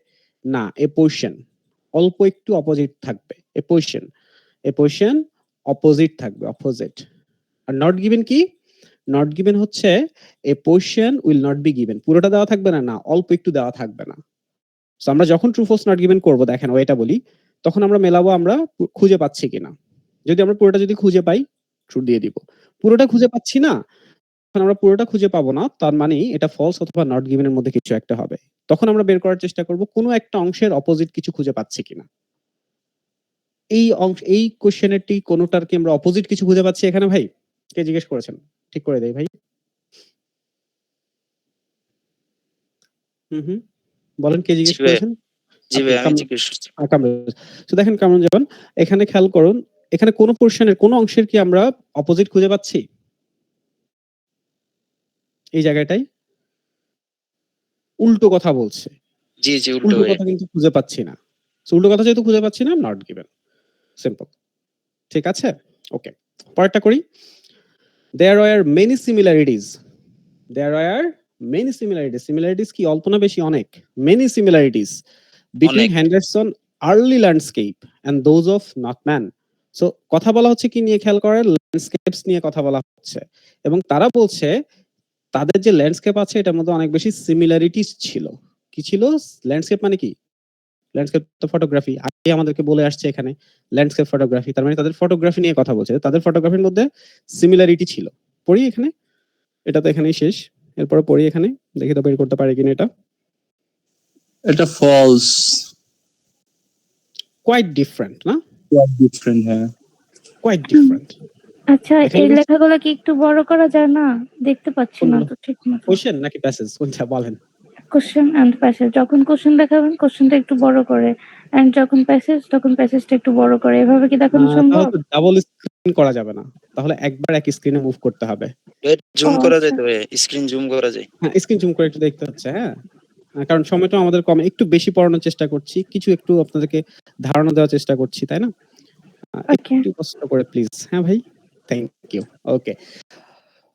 না, এ পোরশন অল্প একটু অপোজিট থাকবে। এ পোরশন অপোজিট থাকবে, অপোজিট। আর নট গিভেন কি? নট গিভেন হচ্ছে a portion will not be given. পুরোটা দেওয়া থাকবে না, অল্প একটু দেওয়া থাকবে না। সো আমরা যখন ট্রু ফলস নট গিভেন করব দেখেন ওইটা বলি, তখন আমরা মেলাবো আমরা খুঁজে পাচ্ছি কিনা। যদি আমরা পুরোটা খুঁজে পাই ট্রু দিয়ে দিব। পুরোটা খুঁজে পাচ্ছি না, তখন আমরা পুরোটা খুঁজে পাবো না, তার মানে এটা ফলস অথবা নট গিভেন এর মধ্যে কিছু একটা হবে। তখন আমরা বের করার চেষ্টা করব কোনো একটা অংশের অপোজিট কিছু খুঁজে পাচ্ছি কিনা। এই কোশ্চেনেরটি কোনোটার কি আমরা অপোজিট কিছু খুঁজে পাচ্ছি এখানে ভাই? কে জিজ্ঞেস করেছেন? ঠিক করে দেই ভাই। হুম। বলেন কে জিজ্ঞেস জি ভাই, করেছেন? জি আপনি ভাই আমি জিজ্ঞেস করছি। কামরুল। তো দেখেন কামরুল জামান, এখানে খেয়াল করুন, এখানে কোন পোরশনের কোন অংশের কি আমরা অপোজিট খুঁজে পাচ্ছি? এই জায়গাটাই উল্টো কথা বলছে। জি উল্টো উল্টো ভাই। কথা কিন্তু খুঁজে পাচ্ছি না। সো উল্টো কথা যেহেতু খুঁজে পাচ্ছি না, নট গিভেন। সিম্পল। ঠিক আছে? ওকে। পরেরটা করি। There were many similarities. Similarities কি অল্প না বেশি? অনেক। Many similarities between অনেক। Henderson early landscape and those of Northman. So কথা বলা হচ্ছে কি নিয়ে খেয়াল করেন? ল্যান্ডস্কেপস নিয়ে কথা বলা হচ্ছে। এবং তারা বলছে তাদের যে ল্যান্ডস্কেপ আছে এটার মধ্যে অনেক বেশি সিমিলারিটিস ছিল। কি ছিল? ল্যান্ডস্কেপ মানে কি? ল্যান্ডস্কেপ তো ফটোগ্রাফি। আগে আমাদেরকে বলে আসছে এখানে ল্যান্ডস্কেপ ফটোগ্রাফি। তার মানে তাদের ফটোগ্রাফি নিয়ে কথা বলছে। তাদের ফটোগ্রাফির মধ্যে সিমিলারিটি ছিল। পড়ি এখানে? এটা তো এখানেই শেষ। এরপরে পড়ি এখানে। দেখি তো বের করতে পারি কিনা এটা। এটা false. কোয়াইট ডিফারেন্ট না? Quite different, হ্যাঁ। Quite different. আচ্ছা, এখানে এই লেখাগুলো কি একটু বড় করা যায় না? দেখতে পাচ্ছি না কোনগুলো? তো ঠিক মতো। কোশ্চেন নাকি প্যাসেজ কোনটা বলেন? Question and passage. যখন কোশ্চেন দেখাবেন কোশ্চেনটা একটু বড় করে, এন্ড যখন প্যাসেজ তখন প্যাসেজটা একটু বড় করে। এভাবে কি দেখানো তাহলে সম্ভব? তো ডাবল স্ক্রিন করা যাবে না। তাহলে একবার এক স্ক্রিনে মুভ করতে হবে। জুম ও করা যায় আচ্ছা। তো ভাই, স্ক্রিন জুম করা যায়। হ্যাঁ, স্ক্রিন জুম করে একটু দেখতে হচ্ছে, হ্যাঁ। কারণ সময়টা আমাদের কম, একটু বেশি পড়ানোর চেষ্টা করছি। কিছু একটু আপনাদেরকে ধারণা দেওয়ার চেষ্টা করছি, তাই না? ওকে। একটু কষ্ট করে প্লিজ। হ্যাঁ ভাই? Thank you. ওকে।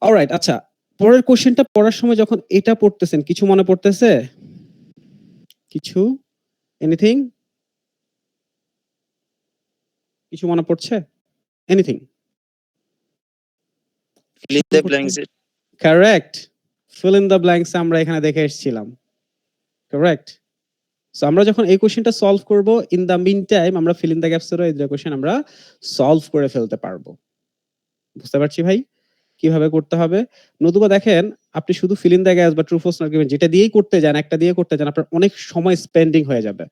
অলরাইট, আচ্ছা। পরের কোশ্চেনটা পড়ার সময় যখন এটা পড়তেছেন কিছু মনে পড়তেছে? কিছু? এনিথিং? কিছু মনে পড়ছে? Anything? Feel in the blanks. Correct. Feel in the blanks আমরা এখানে দেখে এসেছিলাম। কারেক্ট। সো আমরা যখন এই কোশ্চেনটা সলভ করব, ইন দ্য মিন টাইম আমরা ফিল ইন দ্য গ্যাপস এর এই দুটো কোশ্চেন আমরা সলভ করে ফেলতে পারবো। বুঝতে পারছি ভাই? কিভাবে করতে হবে? নতুবা দেখেন আপনি শুধু ফিল ইন দ্য গ্যাপস বা ট্রু ফলস নট গিভেন যেটা দিয়েই করতে যান, একটা দিয়ে করতে যান, আপনার অনেক সময় স্পেন্ডিং হয়ে যাবে।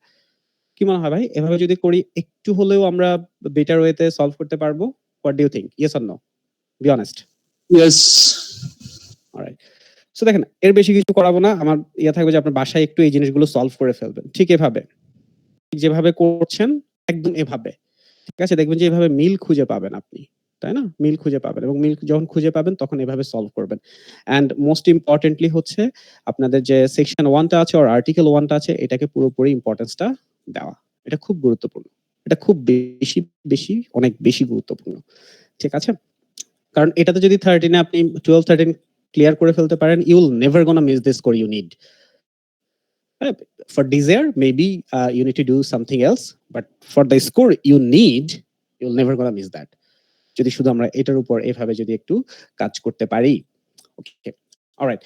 কি মনে হয় ভাই? এভাবে যদি করি একটু হলেও আমরা বেটার ওয়েতে সলভ করতে পারবো? What do you think? Yes or no? Be honest. Yes. Alright. So দেখেন এর বেশি কিছু করাবো না। আমার থাকবে যে আপনার বাসায় একটু এই জিনিসগুলো সলভ করে ফেলবেন। ঠিক এভাবে। যেভাবে করছেন একদম এভাবে। ঠিক আছে? দেখবেন যে এভাবে মিল খুঁজে পাবেন আপনি। তাই না? মিল খুঁজে পাবেন এবং মিল যখন খুঁজে পাবেন তখন এভাবে সলভ করবেন। অ্যান্ড মোস্ট ইম্পোর্টেন্টলি হচ্ছে আপনাদের যে সেকশন 1 টা আছে আর আর্টিকেল 1 টা আছে এটাকে পুরোপুরি ইম্পোর্টেন্সটা দেওয়া। এটা খুব গুরুত্বপূর্ণ। এটা খুব বেশি অনেক বেশি গুরুত্বপূর্ণ। ঠিক আছে? কারণ এটাতে যদি 13 এ আপনি 12-13 ক্লিয়ার করে ফেলতে পারেন, you will never gonna miss the score you need. For desire, maybe you need to do something else, but for the score you need, you'll never gonna miss that. যদি শুধু আমরা এটার উপর এভাবে যদি একটু কাজ করতে পারি। ওকে, অলরাইট।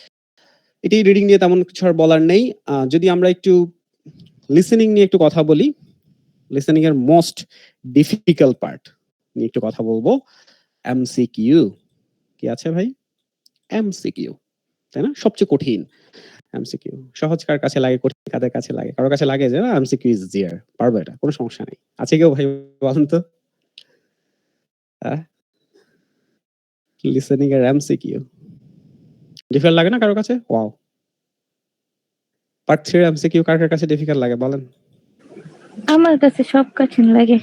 এটি রিডিং নিয়ে তেমন কিছু আর বলার নেই। যদি আমরা একটু লিসেনিং নিয়ে একটু কথা বলি, লিসেনিং এর মোস্ট ডিফিকাল্ট পার্ট নিয়ে একটু কথা বলবো, এমসিকিউ। কি আছে ভাই? এমসিকিউ, তাই না? সবচেয়ে কঠিন এমসিকিউ। সহজ কার কাছে লাগে, কঠিন কাদের কাছে লাগে? কারোর কাছে লাগে যে এমসিকিউ ইজ জিয়ার, পারবো এটা, কোনো সমস্যা নেই। আছে কেউ ভাই বলেন তো? লিসেনিং এর এমসিকিউ ডিফিকাল্ট লাগে না কারোর কাছে? ওয়াও। পার্ট 3 এর এমসিকিউ কার কার কাছে ডিফিকাল্ট লাগে বলেন? আমার কাছে সব কঠিন লাগে।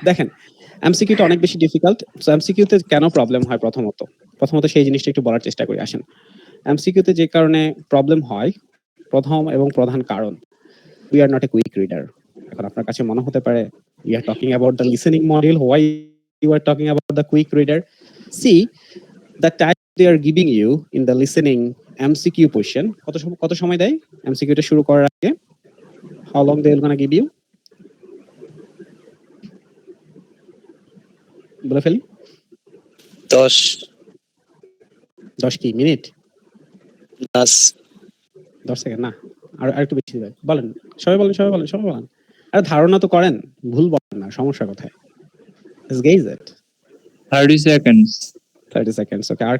দেখেন, এমসিকিউটা অনেক বেশি ডিফিকাল্ট। সো এমসিকিউতে কেন প্রবলেম হয় প্রথমত সেই জিনিসটা একটু বলার চেষ্টা করি, আসেন। এমসিকিউতে যে কারণে প্রবলেম হয়, প্রথম এবং প্রধান কারণ, we are not a quick reader. এখন আপনার কাছে মনে হতে পারে we are talking about the listening module, why you are talking about the quick reader? See, the time they are giving you in the listening MCQ question, কত সময় দেয় MCQ টা শুরু করার আগে? How long they will gonna give you? বলে ফেলি। 10 কি মিনিট? 10 সেকেন্ড না, আর একটু বেশি দিবে। বলেন, সবাই বলেন। আরে ধারণা তো করেন, ভুল বলেন না, সমস্যা কোথায়? Let's gauge it. 30 seconds. 30 seconds. ওকে, আর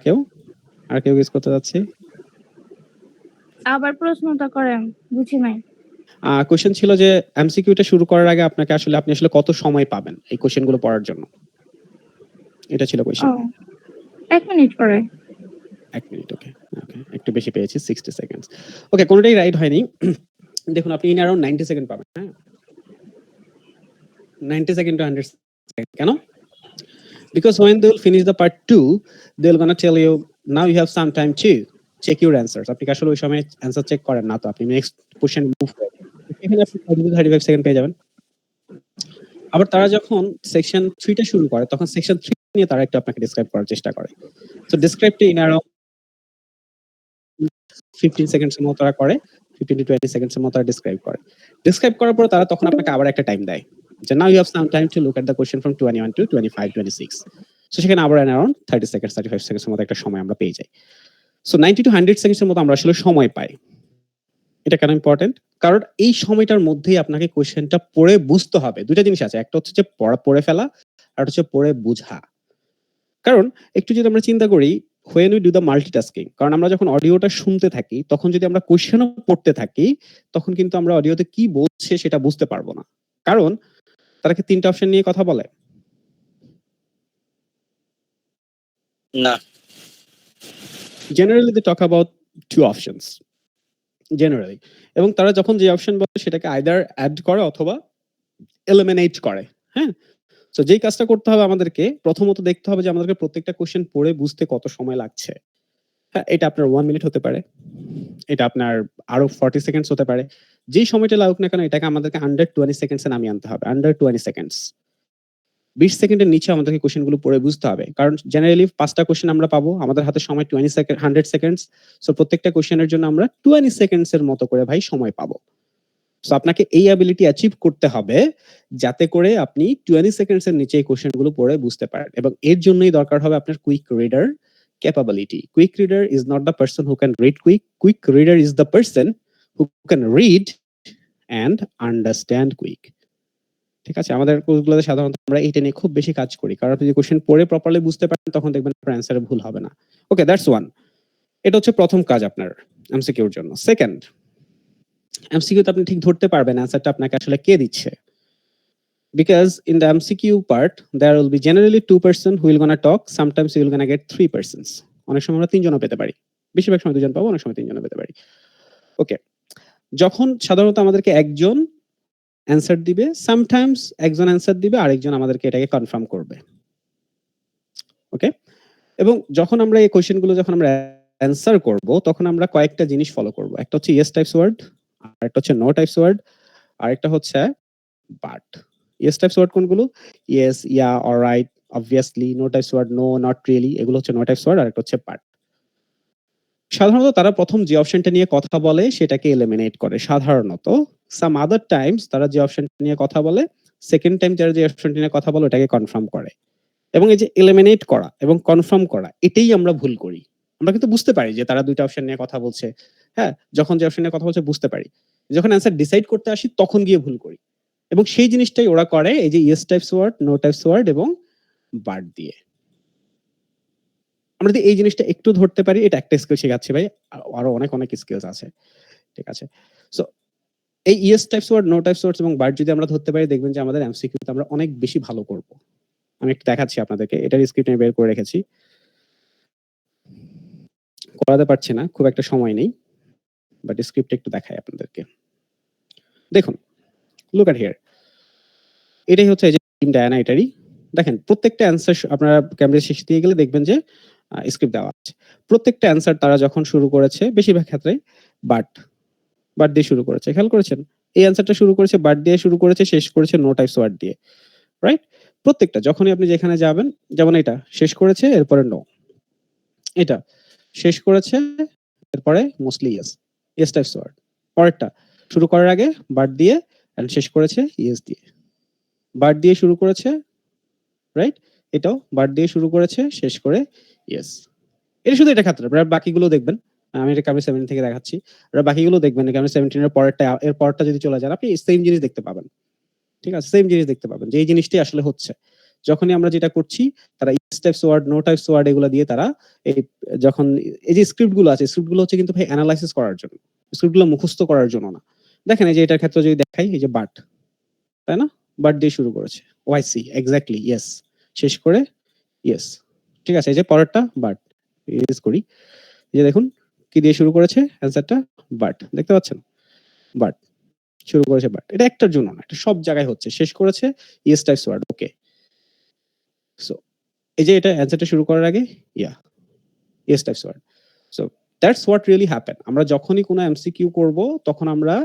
কেউ গেস করতে যাচ্ছে? আবার প্রশ্নটা করেন, বুঝি নাই। কোশ্চেন ছিল যে এমসিকিউটা শুরু করার আগে আপনি আসলে কত সময় পাবেন এই কোশ্চেনগুলো পড়ার জন্য? এটা ছিল কোশ্চেন। 1 মিনিট পরে। 1 মিনিট, ওকে, একটু বেশি পেয়েছি, 60 সেকেন্ডস। ওকে, কোনটাই রাইট হয়নি। দেখুন, আপনি ইন অ্যারাউন্ড 90 সেকেন্ড পাবেন, হ্যাঁ? 90 সেকেন্ড টু 100 সেকেন্ড। কেন? Because when they will finish the part 2, they'll gonna tell you now you have some time to check your answers. আপনি কি আসলে ওই সময় অ্যানসার চেক করেন না, তো আপনি নেক্সট কোশ্চেন মুভ করেন। এখানে আপনি 35 সেকেন্ড পেয়ে যাবেন। আবার তারা যখন সেকশন 3 টা শুরু করে, তখন সেকশন 3 নিয়ে তারা একটু আপনাকে ডেসক্রাইব করার চেষ্টা করে। সো ডেসক্রাইবটা ইন অ্যারাউন্ড 15 সেকেন্ডস এর মতো তারা করে, 15 to 20 সেকেন্ডস এর মতো তারা ডেসক্রাইব করে। ডেসক্রাইব করার পর তারা তখন আপনাকে আবার একটা টাইম দেয় যে now you have some time to look at the question from 21 to 25, 26। So সেখানে আবার অ্যারাউন্ড 30 সেকেন্ডস, 35 সেকেন্ডস এর মতো একটা সময় আমরা পেয়ে যাই। সো 90 to 100 সেকেন্ডস এর মতো আমরা আসলে সময় পাই। এটা কেন ইম্পর্টেন্ট? কারণ এই সময়টার মধ্যেই আপনাকে কোশ্চেনটা পড়ে বুঝতে হবে। দুইটা জিনিস আছে, একটা হচ্ছে যে পড়ে ফেলা, আর হচ্ছে পড়ে বোঝা। কারণ একটু যদি আমরা চিন্তা করি, when we do the multitasking, কারণ আমরা যখন অডিওটা শুনতে থাকি, তখন যদি আমরা কোশ্চেনও পড়তে থাকি, তখন কিন্তু আমরা অডিওতে কি বলছে সেটা বুঝতে পারবো না। কারণ তারা কি 3টা অপশন নিয়ে কথা বলে? না। Generally they talk about 2 options generally, এবং তারা যখন যে অপশন বলে সেটাকে আইদার অ্যাড করে অথবা এলিমিনেট করে, হ্যাঁ? সো যেই কাজটা করতে হবে আমাদেরকে, প্রথমত দেখতে হবে যে আমাদেরকে প্রত্যেকটা কোশ্চেন পড়ে বুঝতে কত সময় লাগছে। হ্যাঁ, এটা আপনার 1 মিনিট হতে পারে, এটা আপনার আরো 40 সেকেন্ডস হতে পারে। যেই সময়টা লাগুক না কেন, এটাকে আমাদেরকে আন্ডার 20 সেকেন্ডস এ নামিয়ে আনতে হবে। আন্ডার 20 সেকেন্ডস, 20 সেকেন্ডের নিচে আমাদেরকে কোশ্চেনগুলো পড়ে বুঝতে হবে। কারণ জেনারেলি 5টা কোশ্চেন আমরা পাবো, আমাদের হাতে সময় 100 সেকেন্ডস। সো প্রত্যেকটা কোশ্চেনের জন্য আমরা 20 সেকেন্ডস এর মতো করে ভাই সময় পাবো। সো আপনাকে এই অ্যাবিলিটি অ্যাচিভ করতে হবে যাতে করে আপনি 20 সেকেন্ডস এর নিচে এই কোশ্চেনগুলো পড়ে বুঝতে পারেন, এবং এর জন্যই দরকার হবে আপনার quick reader capability. Quick reader is not the person who can read quick. Quick reader is the person who can read and understand quick. ঠিক আছে, আমাদের কোর্সগুলোতে সাধারণত আমরা এইটা নিয়ে খুব বেশি কাজ করি, কারণ আপনি যদি কোশ্চেন পড়ে প্রপারলি বুঝতে পারেন, তখন দেখবেন আপনার অ্যান্সারে ভুল হবে না। ওকে, দ্যাটস ওয়ান। এটা হচ্ছে প্রথম কাজ আপনার এমসিকিউর জন্য। সেকেন্ড, এমসিকিউতে আপনি ঠিক ধরতে পারবেন অ্যান্সারটা আপনাকে আসলে কে দিচ্ছে। Because in the MCQ part, there will be generally 2 person who will gonna talk. Sometimes you will gonna get 3 persons. অনেক সময় আমরা 3 জনও পেতে পারি। বেশিরভাগ সময় 2 জন পাবো, অনেক সময় 3 জনও পেতে পারি। ওকে, যখন সাধারণত আমাদেরকে একজন অ্যান্সার দিবে, সামটাইমস একজন অ্যান্সার দিবে, আরেকজন আমাদেরকে এটাকে কনফার্ম করবে। ওকে, এবং যখন আমরা এই কোশ্চেনগুলো যখন আমরা অ্যান্সার করব, তখন আমরা কয়েকটা জিনিস ফলো করব। একটা হচ্ছে ইয়েস টাইপস ওয়ার্ড, আরেকটা হচ্ছে নো টাইপস ওয়ার্ড, আরেকটা হচ্ছে বাট। ইয়েস টাইপস ওয়ার্ড কোনগুলো? Yes, ya, alright, obviously, no types word, no, not really, এগুলো হচ্ছে নো টাইপস ওয়ার্ড, আর একটা হচ্ছে বাট। সাধারণত তারা প্রথম যে অপশনটা নিয়ে কথা বলে সেটাকে এলিমিনেট করে সাধারণত। সাম আদার টাইমস তারা যে অপশনটা নিয়ে কথা বলে, সেকেন্ড টাইম যারা যে অপশনটা নিয়ে কথা বলে ওটাকে কনফার্ম করে। এবং এই যে এলিমিনেট করা এবং কনফার্ম করা, এটাই আমরা ভুল করি। আমরা কিন্তু বুঝতে পারি যে তারা দুইটা অপশন নিয়ে কথা বলছে, হ্যাঁ, যখন যে অপশন নিয়ে কথা বলছে বুঝতে পারি, যখন অ্যান্সার ডিসাইড করতে আসি তখন গিয়ে ভুল করি। এবং সেই জিনিসটাই ওরা করে এই যে yes types word, no types word এবং বাট দিয়ে। আমরা যদি এই জিনিসটা একটু ধরতে পারি, এটা একটা স্কিল শেখাচ্ছি ভাই, আরো অনেক অনেক স্কিলস আছে, ঠিক আছে? সো এই yes types word, no types words এবং বাট যদি আমরা ধরতে পারি, দেখবেন যে আমাদের এমসিকিউতে আমরা অনেক বেশি ভালো করব। আমি একটু দেখাচ্ছি আপনাদেরকে, এটার স্ক্রিপ্ট আমি বের করে রেখেছি, করাতে পারছি না, খুব একটা সময় নেই, বাট স্ক্রিপ্ট একটু দেখাই আপনাদেরকে। দেখুন, লুক এট হিয়ার, এটাই হচ্ছে এই যে টিম ডায়ানা, এটারই দেখেন প্রত্যেকটা অ্যান্সার আপনারা ক্যামেরা শেষ দিয়ে গেলে দেখবেন যে স্ক্রিপ্ট দেওয়া আছে। প্রত্যেকটা অ্যান্সার তারা যখন শুরু করেছে, বেশিরভাগ ক্ষেত্রে বাট বাট দিয়ে শুরু করেছে, খেয়াল করেছেন? এই অ্যান্সারটা শুরু করেছে বাট দিয়ে শুরু করেছে, শেষ করেছে নো টাইপস ওয়ার্ড দিয়ে, রাইট? প্রত্যেকটা যখনই আপনি যেখানে যাবেন, যেমন এটা শেষ করেছে এরপরে নো, এটা শেষ করেছে এরপরে mostly yes, yes types word. পরেরটা শুরু করার আগে বাট দিয়ে and শেষ করেছে ইয়েস দিয়ে, বাট দিয়ে শুরু করেছে, রাইট? এটাও বাট দিয়ে শুরু করেছে, শেষ করে ইয়েস। এটা শুধু এটা ক্ষেত্রে, আপনারা বাকিগুলো দেখবেন, আমি এটা ক্যামেরা 17 থেকে দেখাচ্ছি, আপনারা বাকিগুলো দেখবেন, ক্যামেরা 17 এর পরেরটা, এর পরেরটা যদি চলে যান আপনি সেম জিনিস দেখতে পাবেন, ঠিক আছে? সেম জিনিস দেখতে পাবেন যে এই জিনিসটাই আসলে হচ্ছে। যখনই আমরা যেটা করছি, তারা yes types word, no types word এগুলো দিয়ে তারা এই যখন এই যে স্ক্রিপ্ট গুলো আছে, স্ক্রিপ্ট গুলো হচ্ছে কিন্তু ভাই অ্যানালাইসিস করার জন্য, স্ক্রিপ্ট গুলো মুখস্থ করার জন্য না। দেখেন এই যে এটার ক্ষেত্রে যদি দেখাই, এই যে বাট, তাই না? বাট দিয়ে শুরু করেছে, ওয়াইসি এক্স্যাক্টলি ইয়েস, শেষ করে ইয়েস, ঠিক আছে? এই যে পরেরটা বাট, ইউজ করি, এই যে দেখুন কি দিয়ে শুরু করেছে অ্যান্সারটা, বাট, দেখতে পাচ্ছেন? বাট শুরু করেছে বাট, এটা একটার জন্য না, এটা সব জায়গায় হচ্ছে, শেষ করেছে yes types word, okay. So এই যে এটা অ্যান্সারটা শুরু করার আগে yeah, yes types word. So that's what really happen. আমরা যখনই কোনো এমসিকিউ করব তখন আমরা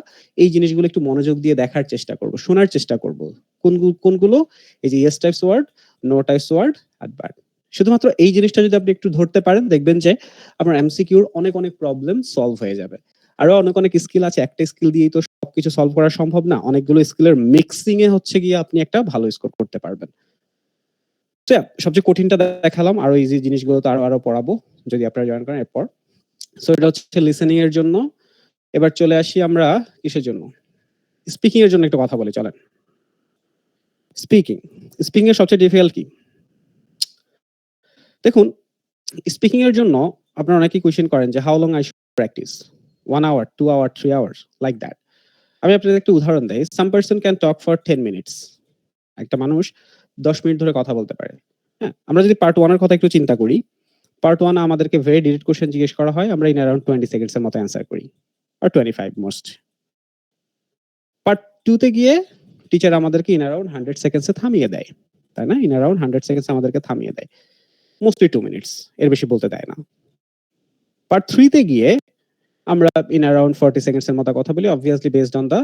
এই জিনিসগুলো একটু মনোযোগ দিয়ে দেখার চেষ্টা করব, শোনার চেষ্টা করব। কোনগুলো? এই যে yes types word, no types word আর বাট। শুধুমাত্র এই জিনিসটা যদি আপনি একটু ধরতে পারেন, দেখবেন যে আপনার এমসিকিউর অনেক অনেক প্রবলেম সলভ হয়ে যাবে। আরো অনেক অনেক স্কিল আছে, একটা স্কিল দিয়েই তো সবকিছু সলভ করা সম্ভব না, অনেকগুলো স্কিলের মিক্সিং এ হচ্ছে গিয়ে আপনি একটা ভালো স্কোর করতে পারবেন। সবচেয়ে কঠিনটা দেখালাম, আরো ইজি জিনিসগুলো তো আরো আরো পড়াবো যদি আপনারা জয়েন করেন এরপর। সো এটা হচ্ছে লিসেনিং এর জন্য। এবার চলে আসি আমরা কিসের জন্য? স্পিকিং এর জন্য একটা কথা বলি, চলেন। স্পিকিং, স্পিকিং এর সবচেয়ে ডিফিকাল্ট কি? দেখুন, স্পিকিং এর জন্য আপনারা অনেকেই কোয়েশ্চেন করেন যে how long I should practise, 1 hour, 2 hour, 3 hours, like that. আমি আপনাদের একটা উদাহরণ দেই। Some person can talk for 10 minutes. একটা মানুষ 10 মিনিট ধরে কথা বলতে পারে। হ্যাঁ, আমরা যদি পার্ট 1 এর কথা একটু চিন্তা করি, পার্ট 1 আমাদেরকে ভেরি ডিরেক্ট কোয়েশ্চেন জিজ্ঞেস করা হয়, আমরা ইন অ্যারাউন্ড 20 সেকেন্ডস এর মতো অ্যান্সার করি, আর 25 মোস্ট। পার্ট 2 তে গিয়ে টিচার আমাদেরকে ইন অ্যারাউন্ড 100 সেকেন্ডস এ থামিয়ে দেয়, তাই না? ইন অ্যারাউন্ড 100 সেকেন্ডস আমাদেরকে থামিয়ে দেয়, মোস্টলি 2 মিনিটস, এর বেশি বলতে দেয় না। পার্ট 3 তে গিয়ে আমরা ইন অ্যারাউন্ড 40 সেকেন্ডস এর মতো কথা বলি, obviously based on the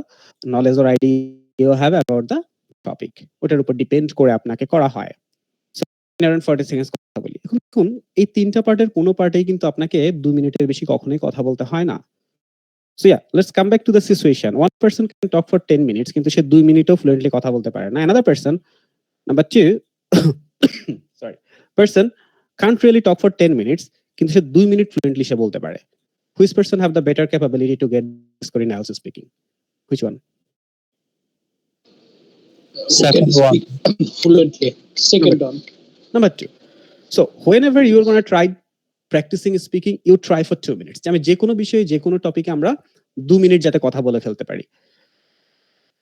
knowledge or idea you have about the topic, ওটার উপর ডিপেন্ড করে আপনাকে করা হয়। সো ইন অ্যারাউন্ড 40 সেকেন্ডস কথা বলি। এখন দেখুন, এই তিনটা পার্টের কোনো পার্টেই কিন্তু আপনাকে 2 মিনিটের বেশি কখনোই কথা বলতে হয় না। So yeah, let's come back to the situation. One person can talk for 10 minutes, কিন্তু সে 2 মিনিটও ফ্লুয়েন্টলি কথা বলতে পারে না। Another person, number 2, sorry, person can't really talk for 10 minutes, কিন্তু সে 2 মিনিট ফ্লুয়েন্টলি সে বলতে পারে। Which person have the better capability to get score in IELTS speaking? Which one? Second one. Fluently. Second one. Number 2. So whenever you're going to try practicing speaking, you try for 2 minutes. আমি যে কোনো বিষয়ে যে কোনো টপিকে আমরা 2 মিনিট যাতে কথা বলে ফেলতে পারি,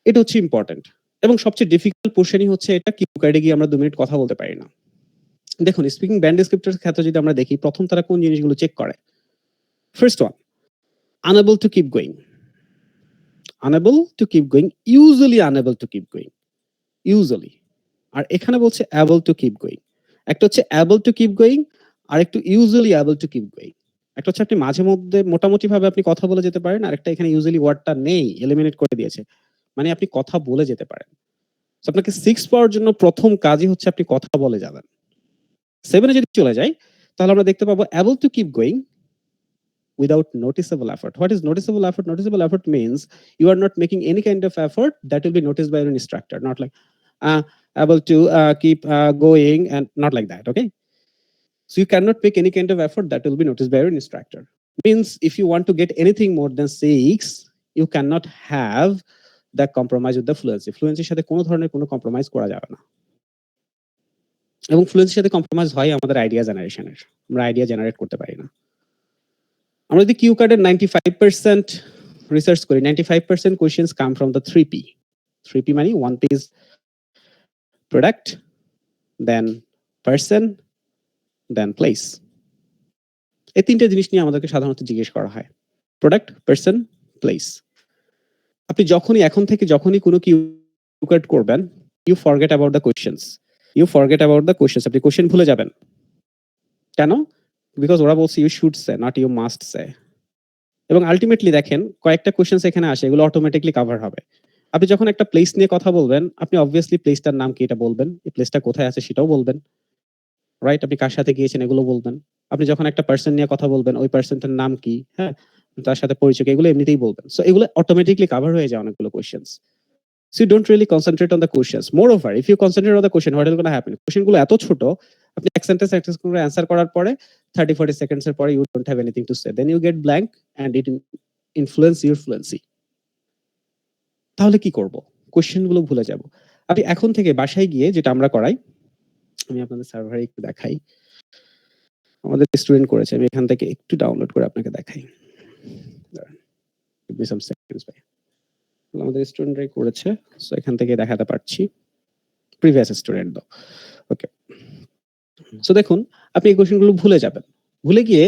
এটা হচ্ছে ইম্পর্টেন্ট। এবং সবচেয়ে ডিফিকাল্ট পোর্শনই হচ্ছে এটা, কি কার্ডে গিয়ে আমরা 2 মিনিট কথা বলতে পারি না। দেখুন, স্পিকিং ব্যান্ড ডেসক্রিপ্টরের ক্ষেত্রে যদি আমরা দেখি, প্রথম তারা কোন জিনিসগুলো চেক করে? First one, unable to keep going, unable to keep going, usually unable to keep going, usually. আর এখানে বলছে অ্যাবল টু কিপ গোয়িং। একটা হচ্ছে অ্যাবল টু কিপ গোয়িং, আর একটু usually able to keep going. একটা হচ্ছে আপনি মাঝে মধ্যে মোটামুটি ভাবে আপনি কথা বলে যেতে পারেন, আর একটা এখানে ইউজুয়ালি ওয়ার্ডটা নেই, এলিমিনেট করে দিয়েছে, মানে আপনি কথা বলে যেতে পারেন। সো আপনাকে 6 পাওয়ার জন্য প্রথম কাজই হচ্ছে আপনি কথা বলে যাবেন। 7 এ যদি চলে যাই তাহলে আমরা দেখতে পাবো able to keep going without noticeable effort. What is noticeable effort? Noticeable effort means you are not making any kind of effort that will be noticed by your instructor. Not like able to keep going and not like that. Okay. So you cannot make any kind of effort that will be noticed by your instructor. Means if you want to get anything more than 6, you cannot have that compromise with the fluency. Fluency সাথে কোনো ধরনের কোনো কম্প্রোমাইজ করা যাবে না। এবং ফ্লুয়েন্সির সাথে কম্প্রোমাইজ হয় আমাদের আইডিয়া জেনারেশনের। আমরা আইডিয়া জেনারেট করতে পারি না। আমরা যদি কিউ কার্ডের 95% রিসার্চ করি, 95% questions come from the 3P। 3P মানে 1P is product, then person, then place. এই তিনটে জিনিস নিয়ে আমাদেরকে সাধারণত জিজ্ঞেস করা হয়, প্রোডাক্ট, পারসন, প্লেস। আপনি যখনই এখন থেকে যখনই কোনো কিউ কার্ড করবেন, you forget about the questions. You forget about the questions. আপনি কোয়েশ্চেন ভুলে যাবেন। কেন? বিকজ ওরা বলছে you should say, not you must say. এবং আলটিমেটলি দেখেন কয়েকটা কোয়েশ্চেন্স এখানে আসে, এগুলো অটোমেটিকলি কভার হবে। আপনি যখন একটা প্লেস নিয়ে কথা বলবেন, আপনি অবভিয়াসলি প্লেসটার নাম কি এটা বলবেন, এই প্লেসটা কোথায় আছে সেটাও বলবেন, রাইট? আপনি কার সাথে গিয়েছেন এগুলো বলবেন। আপনি যখন একটা পার্সন নিয়ে কথা বলবেন, ওই পার্সনটার নাম কি, হ্যাঁ, তার সাথে পরিচয়, এগুলো এমনিতেই বলবেন। সো এগুলো অটোমেটিকলি কভার হয়ে যায় অনেকগুলো questions. So you don't really concentrate on the questions. Moreover, if you concentrate on the question, what is going to happen? Question গুলো এত ছোট, আপনি এক সেন্টেন্স করে অ্যানসার করার পরে 30-40 সেকেন্ডস এর পরে you don't have anything to say. Then you get blank and it influence your fluency. তাহলে কি করব? কোশ্চেন গুলো ভুলে যাব। আপনি এখন থেকে বাসায় গিয়ে যেটা আমরা করাই, আমি আপনাদের সার্ভারে একটু দেখাই। আমাদের স্টুডেন্ট করেছে, আমি এখান থেকে একটু ডাউনলোড করে আপনাকে দেখাই। Give me some seconds, ভাই। আমাদের স্টুডেন্টরাই করেছে, সো এখান থেকে দেখাতে পারছি। প্রিভিয়াস স্টুডেন্ট দাও। ওকে। সো দেখুন, আপনি এই কোশ্চেনগুলো ভুলে যাবেন। ভুলে গিয়ে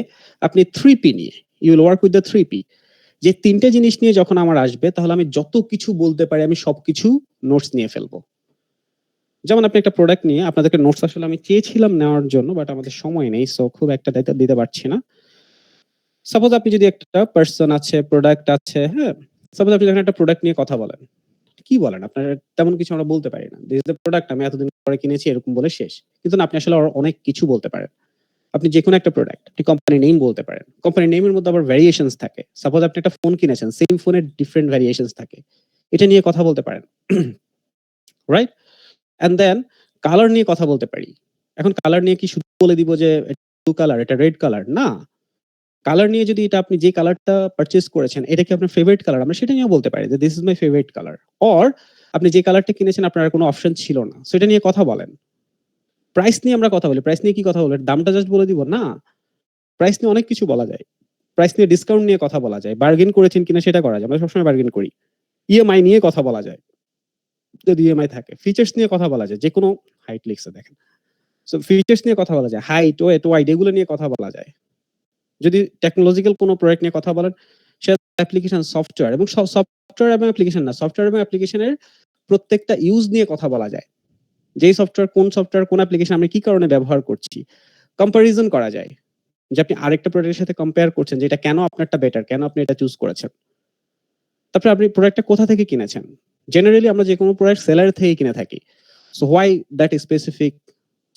আপনি 3P নিয়ে, you will work with the 3P। যে তিনটে জিনিস নিয়ে যখন আমার আসবে, তাহলে আমি যত কিছু বলতে পারি আমি সবকিছু নোটস নিয়ে ফেলবো। যেমন আপনি একটা প্রোডাক্ট নিয়ে, আপনাদেরকে নোটস আসলে আমি চেয়েছিলাম নেওয়ার জন্য, বাট আমাদের সময় নেই, সো খুব একটা দিতে পারছি না। সাপোজ আপনি যদি একটা পার্সন আছে, প্রোডাক্ট আছে, হ্যাঁ, সাপোজ আপনি যখন একটা প্রোডাক্ট নিয়ে কথা বলেন, কি বলেন? আপনার তেমন কিছু আমরা বলতে পারি না। দিস ইজ দ্য প্রোডাক্ট, আমি এতদিন পরে কিনেছি, এরকম বলে শেষ। কিন্তু না, আপনি আসলে অনেক কিছু বলতে পারেন। আপনি যেকোনো একটা প্রোডাক্ট, আপনি কোম্পানি নেম বলতে পারেন। কোম্পানি নেমের মধ্যে আবার ভ্যারিয়েশনস থাকে। সাপোজ আপনি একটা ফোন কিনেছেন, সেম ফোনের ডিফারেন্ট ভ্যারিয়েশনস থাকে। এটা নিয়ে কথা বলতে পারেন। রাইট? এন্ড দেন কালার নিয়ে কথা বলতে পারি। এখন কালার নিয়ে কি শুধু বলে দিব যে ব্লু কালার, এটা রেড কালার? না। কালার নিয়ে যদি এটা আপনি যে কালারটা পারচেজ করেছেন, এটা কি আপনার ফেভারিট কালার? আমরা সেটা নিয়েও বলতে পারি যে this is my favourite colour. Or আপনি যে কালারটা কিনেছেন আপনার আর কোনো অপশন ছিল না, সো এটা নিয়ে কথা বলেন। প্রাইস নিয়ে আমরা কথা বলি। প্রাইস নিয়ে কি কথা বলবো? দামটা জাস্ট বলে দিব? না। প্রাইস নিয়ে অনেক কিছু বলা যায়। প্রাইস নিয়ে ডিসকাউন্ট নিয়ে কথা বলা যায়। বার্গেন করেছেন কিনা সেটা করা যায়। আমরা সবসময় বার্গেন করি। ইএমআই নিয়ে কথা বলা যায়। যদি ইএমআই থাকে। ফিচার্স নিয়ে কথা বলা যায়। যেকোনো হাইট লিখছে দেখেন। সো ফিচার্স নিয়ে কথা বলা যায়। হাইট, ওয়েট, ওয়াইড এগুলো নিয়ে কথা বলা যায়। যদি টেকনোলজিক্যাল কোনো প্রোডাক্ট নিয়ে কথা বলেন, সেটা অ্যাপ্লিকেশন, সফটওয়্যার এবং সফটওয়্যার এবং অ্যাপ্লিকেশন না, সফটওয়্যার এবং অ্যাপ্লিকেশনের প্রত্যেকটা ইউজ নিয়ে কথা বলা যায়। যেই সফটওয়্যার, কোন অ্যাপ্লিকেশন আমরা কি কারণে ব্যবহার করছি। কম্পারিজন করা যায়। যে আপনি আরেকটা প্রোডাক্টের সাথে কম্পেয়ার করছেন যে এটা কেন আপনারটা বেটার, কেন আপনি এটা চুজ করেছেন। তারপরে আপনি প্রোডাক্টটা কোথা থেকে কিনেছেন। জেনারেলি আমরা যে কোনো প্রোডাক্ট সেলার থেকে কিনে থাকি। So why that specific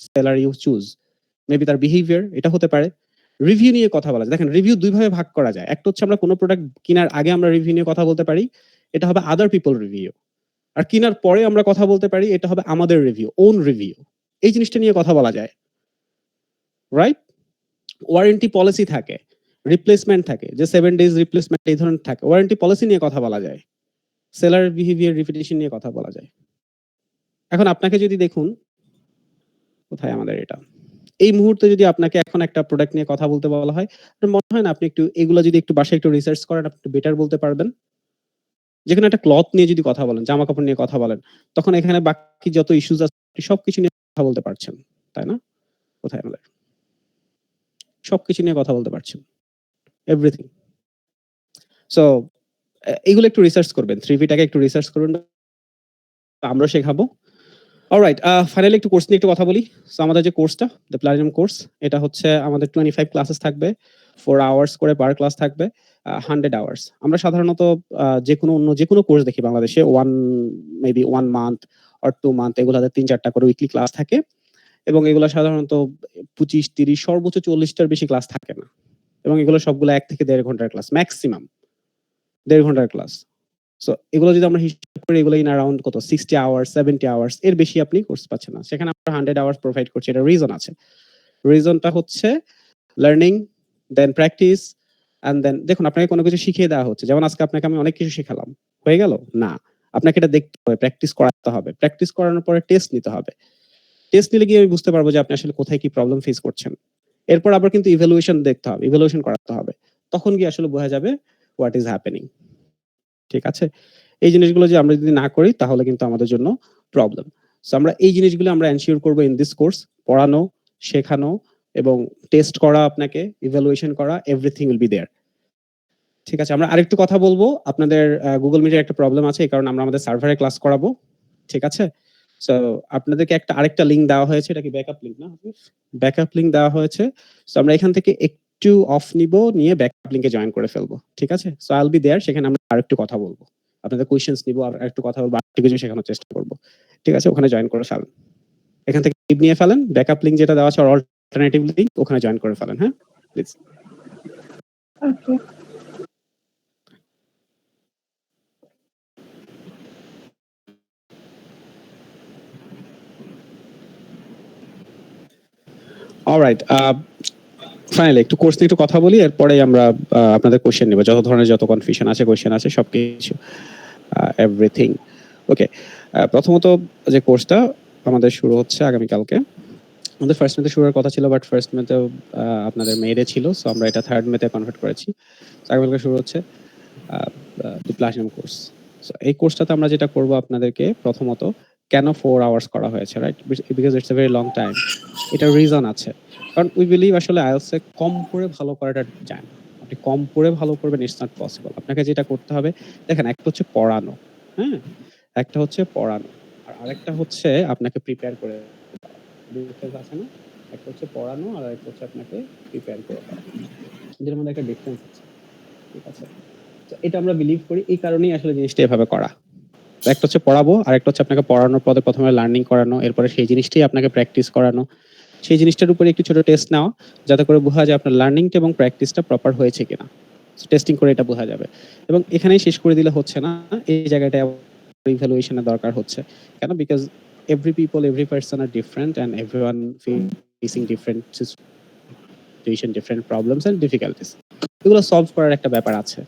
seller you choose? Maybe তার বিহেভিয়ার, এটা হতে পারে। রিভিউ নিয়ে কথা বলা যায়। দেখেন, রিভিউ দুই ভাবে ভাগ করা যায়। একটা হচ্ছে আমরা কোনো প্রোডাক্ট কেনার আগে আমরা রিভিউ নিয়ে কথা বলতে পারি, এটা হবে আদার পিপল রিভিউ। আর কেনার পরে আমরা কথা বলতে পারি, এটা হবে আমাদের রিভিউ, ওন রিভিউ। এই জিনিসটা নিয়ে কথা বলা যায়, রাইট? ওয়ারেন্টি পলিসি থাকে, রিপ্লেসমেন্ট থাকে, যে 7 ডেজ রিপ্লেসমেন্ট এই ধরনের থাকে। ওয়ারেন্টি পলিসি নিয়ে কথা বলা যায়। সেলার বিহেভিয়ার, রিপিটেশন নিয়ে কথা বলা যায়। এখন আপনাকে যদি দেখুন, কোথায় আমাদের এটা, এই মুহূর্তে যদি আপনাকে এখন একটা প্রোডাক্ট নিয়ে কথা বলতে বলা হয়, আপনার মনে হয় না আপনি একটু এগুলো যদি একটু বাসায় একটু রিসার্চ করেন, আপনি একটু বেটার বলতে পারবেন? যেকোনো একটা ক্লথ নিয়ে যদি কথা বলেন, জামা কাপড় নিয়ে কথা বলেন, তখন এখানে বাকি যত ইস্যুস আছে সবকিছু নিয়ে কথা বলতে পারছেন, তাই না? কোথায় আমাদের সবকিছু নিয়ে কথা বলতে পারছেন, এভরিথিং। সো এগুলো একটু রিসার্চ করবেন, 3P-টাকে একটু রিসার্চ করবেন, আমরা শেখাবো। অলরাইট, ফাইনালি একটু কোর্স নিয়ে একটু কথা বলি। সো আমাদের যে কোর্সটা, দ্য প্ল্যাটিনাম কোর্স, এটা হচ্ছে আমাদের 25 ক্লাসেস থাকবে, 4 আওয়ার্স করে পার ক্লাস থাকবে, 100 আওয়ার্স। আমরা সাধারণত অন্য যে কোনো কোর্স দেখি বাংলাদেশে, মেবি 1 মান্থ অর 2 মান্থ এগুলাতে ৩-৪টা করে উইকলি ক্লাস থাকে এবং এগুলা সাধারণত ২৫, ৩০ সর্বোচ্চ ৪০টার বেশি ক্লাস থাকে না। এবং এগুলো সবগুলো ১ থেকে ১.৫ ঘন্টার ক্লাস ম্যাক্সিমাম ১.৫ ঘন্টার ক্লাস। সো এগুলো যদি আমরা হিসাব করি এগুলো ইন অ্যারাউন্ড কত 60 আওয়ার্স, 70 আওয়ার্স এর বেশি আপনি কোর্স পাচ্ছেন না। সেখানে আমরা 100 আওয়ার্স প্রোভাইড করছি। এটার রিজন আছে। রিজনটা হচ্ছে learning, then practice and then দেখুন আপনাকে কোনো কিছু শিখিয়ে দেওয়া হচ্ছে। যেমন আজকে আপনাকে আমি অনেক কিছু শেখালাম। হয়ে গেল? না। আপনাকে এটা দেখতে হবে, প্র্যাকটিস করাতে হবে। প্র্যাকটিস করানোর পরে টেস্ট নিতে হবে। টেস্ট নিলে গিয়ে আমি বুঝতে পারবো যে আপনি আসলে কোথায় কি প্রবলেম ফেস করছেন। এরপর আবার কিন্তু ইভ্যালুয়েশন দেখতে হবে, ইভ্যালুয়েশন করাতে হবে। তখন গিয়ে আসলে বোঝা যাবে হোয়াট ইজ হ্যাপেনিং। ঠিক আছে? এই জিনিসগুলো যে আমরা যদি না করি তাহলে কিন্তু আমাদের জন্য প্রবলেম। সো আমরা এই জিনিসগুলো আমরা এনশিওর করব ইন দিস কোর্স। পড়ানো, শেখানো এবং টেস্ট করা আপনাকে, ইভ্যালুয়েশন করা এভরিথিং উইল বি দেয়ার। ঠিক আছে? আমরা আরেকটু কথা বলবো। আপনাদের Google Meet এর একটা প্রবলেম আছে। এই কারণে আমরা আমাদের সার্ভারে ক্লাস করাবো। ঠিক আছে? সো আপনাদেরকে আরেকটা লিংক দেওয়া হয়েছে। এটা কি ব্যাকআপ লিংক না? ব্যাকআপ লিংক দেওয়া হয়েছে। সো আমরা এখান থেকে একটু অফ নিবো, নিয়ে ব্যাকআপ লিংকে জয়েন করে ফেলবো। ঠিক আছে? So I will be there. সেখানে আমরা আরেকটু কথা বলবো। আপনাদের কোয়েশ্চেনস নিবো, আর একটু কথা বলবো, আরেকটু কিছু শেখানোর চেষ্টা করব। ঠিক আছে? ওখানে জয়েন করে ফেলেন। এখান থেকে লিভ নিয়ে ফেলেন। ব্যাকআপ লিংক যেটা দেওয়া আছে অল্টারনেটিভ লিংক ওখানে জয়েন করে ফেলেন। হ্যাঁ? প্লিজ। ওকে। অলরাইট। ফাইনালি একটু কোর্স নিয়ে একটু কথা বলি। এরপরে আমরা আপনাদের কোয়েশ্চেন নিব। যত ধরনের যত কনফিউশন আছে, কোয়েশ্চেন আছে সবকিছু এভরিথিং। ওকে। প্রথমত যে কোর্সটা আমাদের শুরু হচ্ছে আগামীকালকে। আমাদের ফার্স্ট মেতে শুরু হওয়ার কথা ছিল, বাট ফার্স্ট মেতে আপনাদের মেয়েদের ছিল। সো আমরা এটা থার্ড মেতে কনভার্ট করেছি। আগামীকালকে শুরু হচ্ছে দি প্লাটিনাম কোর্স। সো এই কোর্সটাতে আমরা যেটা করব আপনাদেরকে প্রথমত কেন 4 আওয়ার্স করা হয়েছে, right? Because it's a very long time. এটার রিজন আছে। কারণ উই বিলিভ আসলে IELTS এ কম পড়ে ভালো করাটা যায় না। আপনি কম পড়ে ভালো করবেন, ইটস নট পসিবল। আপনাকে যেটা করতে হবে, দেখেন একটা হচ্ছে পড়ানো, হ্যাঁ? একটা হচ্ছে পড়ানো। আর আরেকটা হচ্ছে আপনাকে প্রিপেয়ার করে দেওয়া। ডিফারেন্স আছে না? একটা হচ্ছে পড়ানো আর আরেকটা হচ্ছে আপনাকে প্রিপেয়ার করে দেওয়া। এদের মধ্যে একটা ডিফারেন্স আছে। ঠিক আছে? তো এটা আমরা বিলিভ করি, এই কারণেই আসলে জিনিসটা এভাবে করা। একটা হচ্ছে পড়াবো, আরেকটা হচ্ছে আপনাকে পড়ানোর পরে প্রথমে লার্নিং করানো, এরপরে সেই জিনিসটাই আপনাকে প্র্যাকটিস করানো। সেই জিনিসটার উপরে একটু ছোট টেস্ট নেওয়া, যাতে করে বোঝা যায় আপনার লার্নিংটা এবং প্র্যাকটিসটা প্রপার হয়েছে কিনা। টেস্টিং করে এটা বোঝা যাবে। এবং এখানেই শেষ করে দিলে হচ্ছে না, এই জায়গাটায় ইভ্যালুয়েশনের দরকার হচ্ছে। কেন? Because every people, every person are different and everyone facing different situation, different problems and difficulties. এগুলো সলভ করার একটা ব্যাপার আছে।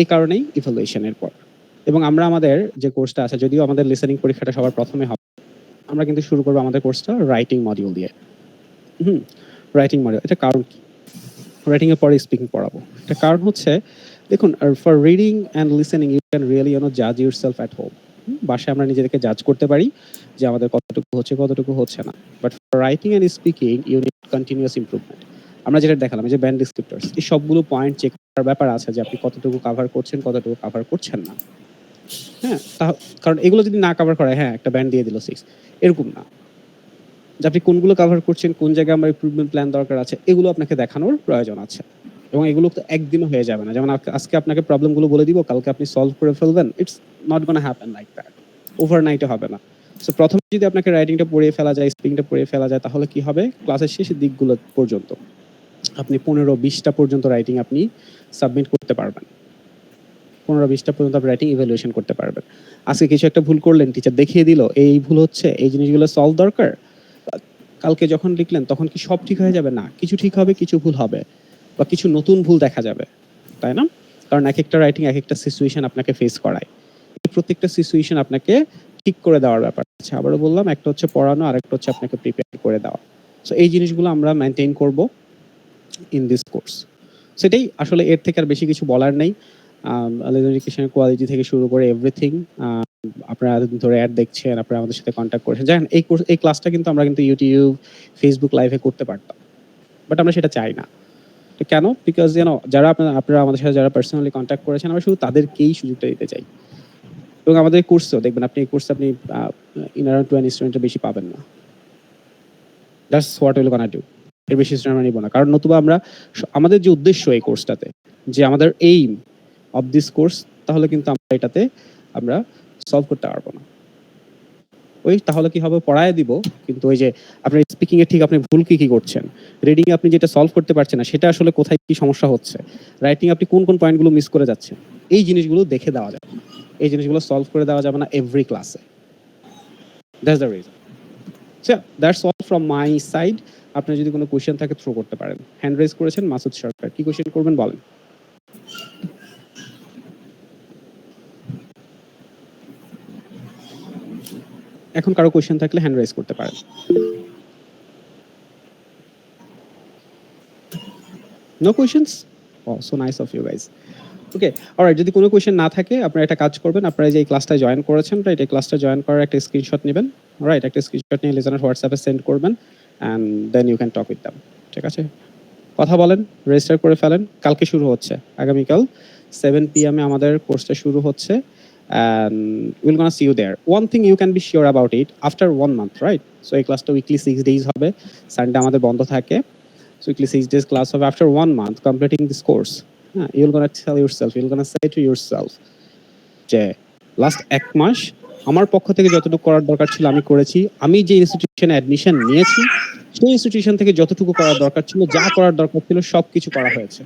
এই কারণেই ইভ্যালুয়েশনের পর। এবং আমরা আমাদের যে কোর্সটা আছে, যদিও আমাদের লিসেনিং পরীক্ষাটা সবার প্রথমে হবে, আমরা কিন্তু শুরু করবো আমাদের কোর্সটা রাইটিং মডিউল দিয়ে। Writing module. এটা কারণ কি? রাইটিং এর পরে স্পিকিং পড়াবো। এটা কারণ হচ্ছে, দেখুন, for reading and listening you can really জাজ ইউরসেলফ অ্যাট হোম। বাসায় আমরা নিজেদেরকে জাজ করতে পারি যে আমাদের কতটুকু হচ্ছে, কতটুকু হচ্ছে না। But for writing and speaking you need continuous improvement. আমরা যেটা দেখালাম, যে ব্যান্ড ডিসক্রিপ্টরস, এই সবগুলো পয়েন্ট চেক করার ব্যাপার আছে যে আপনি কতটুকু কভার করছেন, কতটুকু কভার করছেন না। হ্যাঁ? কারণ এগুলো যদি না কভার করে, হ্যাঁ একটা ব্যান্ড দিয়ে দিল 6, এরকম না। যে আপনি কোনগুলো কভার করছেন, কোন জায়গায় আমার ইমপ্রুভমেন্ট প্ল্যান দরকার আছে, এগুলো আপনাকে দেখানোর প্রয়োজন আছে। এবং এগুলো তো একদিনও হয়ে যাবে না। যেমন আজকে আপনাকে প্রবলেমগুলো বলে দিব, কালকে আপনি সলভ করে ফেলবেন। It's not gonna happen like that. ওভারনাইটে হবে না। সো প্রথমে যদি আপনাকে রাইটিংটা পড়িয়ে ফেলা যায়, স্পিকিংটা পড়িয়ে ফেলা যায়, তাহলে কি হবে? ক্লাসের শেষের দিকগুলো পর্যন্ত আপনি 15-20টা পর্যন্ত রাইটিং আপনি সাবমিট করতে পারবেন। 15-20টা পর্যন্ত আপনি রাইটিং ইভ্যালুয়েশন করতে পারবেন। আজকে কিছু একটা ভুল করলেন, টিচার দেখিয়ে দিল এই ভুল হচ্ছে, এই জিনিসগুলো সলভ দরকার। কালকে যখন লিখলেন তখন কি সব ঠিক হয়ে যাবে? না, কিছু ঠিক হবে, কিছু ভুল হবে, বা কিছু নতুন ভুল দেখা যাবে, তাই না? কারণ এক একটা রাইটিং এক একটা সিচুয়েশন আপনাকে ফেস করায়। এই প্রত্যেকটা সিচুয়েশন আপনাকে ঠিক করে দেওয়ার ব্যাপার আছে। আবারও বললাম, একটা হচ্ছে পড়ানো, আর একটা হচ্ছে আপনাকে প্রিপেয়ার করে দেওয়া। সো এই জিনিসগুলো আমরা মেনটেন করব ইন দিস কোর্স। সেটাই আসলে, এর থেকে আর বেশি কিছু বলার নেই। এডুকেশনের কোয়ালিটি থেকে শুরু করে এভরিথিং, আপনারা এতদিন ধরে অ্যাড দেখছেন, আপনারা আমাদের সাথে কন্ট্যাক্ট করেছেন। জানেন এই ক্লাসটা কিন্তু আমরা কিন্তু ইউটিউব, ফেসবুক লাইভে করতে পারতাম, বাট আমরা সেটা চাই না। কেন? বিকজ যারা আপনারা আমাদের সাথে যারা পার্সোনালি কন্ট্যাক্ট করেছেন, আমরা শুধু তাদেরকেই সুযোগটা দিতে চাই। এবং আমাদের কোর্সেও দেখবেন, আপনি এই কোর্সে আপনি ইন অ্যারাউন্ড 20 স্টুডেন্টের বেশি পাবেন না। That's what will gonna do. এর বেশি স্টুডেন্ট আমরা নিব না। কারণ নতুবা আমাদের যে উদ্দেশ্য এই কোর্সটাতে, যে আমাদের এইম অফ দিস কোর্স, তাহলে কিন্তু আমরা এটাতে আমরা সলভ করতে পারবো না। ওই তাহলে কি হবে, পড়ায় দিব, কিন্তু ওই যে আপনার স্পিকিং এ ঠিক আপনি ভুল কি করছেন, রিডিং এ আপনি যেটা সলভ করতে পারছেন না সেটা আসলে কোথায় কি সমস্যা হচ্ছে, রাইটিং আপনি কোন কোন পয়েন্টগুলো মিস করে যাচ্ছেন, এই জিনিসগুলো দেখে দেওয়া যাবে, এই জিনিসগুলো সলভ করে দেওয়া যাবে না এভরি ক্লাসে। That's the reason. So that's all from my side. আপনার যদি কোনো কোশ্চেন থাকে থ্রো করতে পারেন। হ্যান্ড রেজ করেছেন মাসুদ সরকার, কি কোশ্চেন করবেন বলেন। এখন কারো কোশ্চেন থাকলে হ্যান্ড রেজ করতে পারেন। No questions? Oh, so nice of you guys. Okay, alright, যদি কোনো কোশ্চেন না থাকে আপনারা একটা কাজ করবেন, আপনারা যে এই ক্লাসটা জয়েন করেছেন, রাইট, এই ক্লাসটা জয়েন করার একটা স্ক্রিনশট নেবেন, রাইট, একটা স্ক্রিনশট নিয়ে লিজনার হোয়াটসঅ্যাপে সেন্ড করবেন and then you can talk with them. ঠিক আছে, কথা বলেন, রেজিস্টার করে ফেলেন। কালকে শুরু হচ্ছে, আগামীকাল 7 PM আমাদের কোর্সটা শুরু হচ্ছে and we're gonna see you there. One thing you can be sure about it, after 1 month, right? So এই ক্লাসটা উইকলি 6 days হবে, সানডে আমাদের বন্ধ থাকে। So weekly 6 days class হবে after 1 month completing this course. You're gonna tell yourself, you're gonna say to yourself যে লাস্ট 1 মাস আমার পক্ষ থেকে যতটুকু করার দরকার ছিল আমি করেছি, আমি যে ইনস্টিটিউশনে অ্যাডমিশন নিয়েছি সেই ইনস্টিটিউশন থেকে যতটুকু করার দরকার ছিল, যা করার দরকার ছিল সবকিছু করা হয়েছে,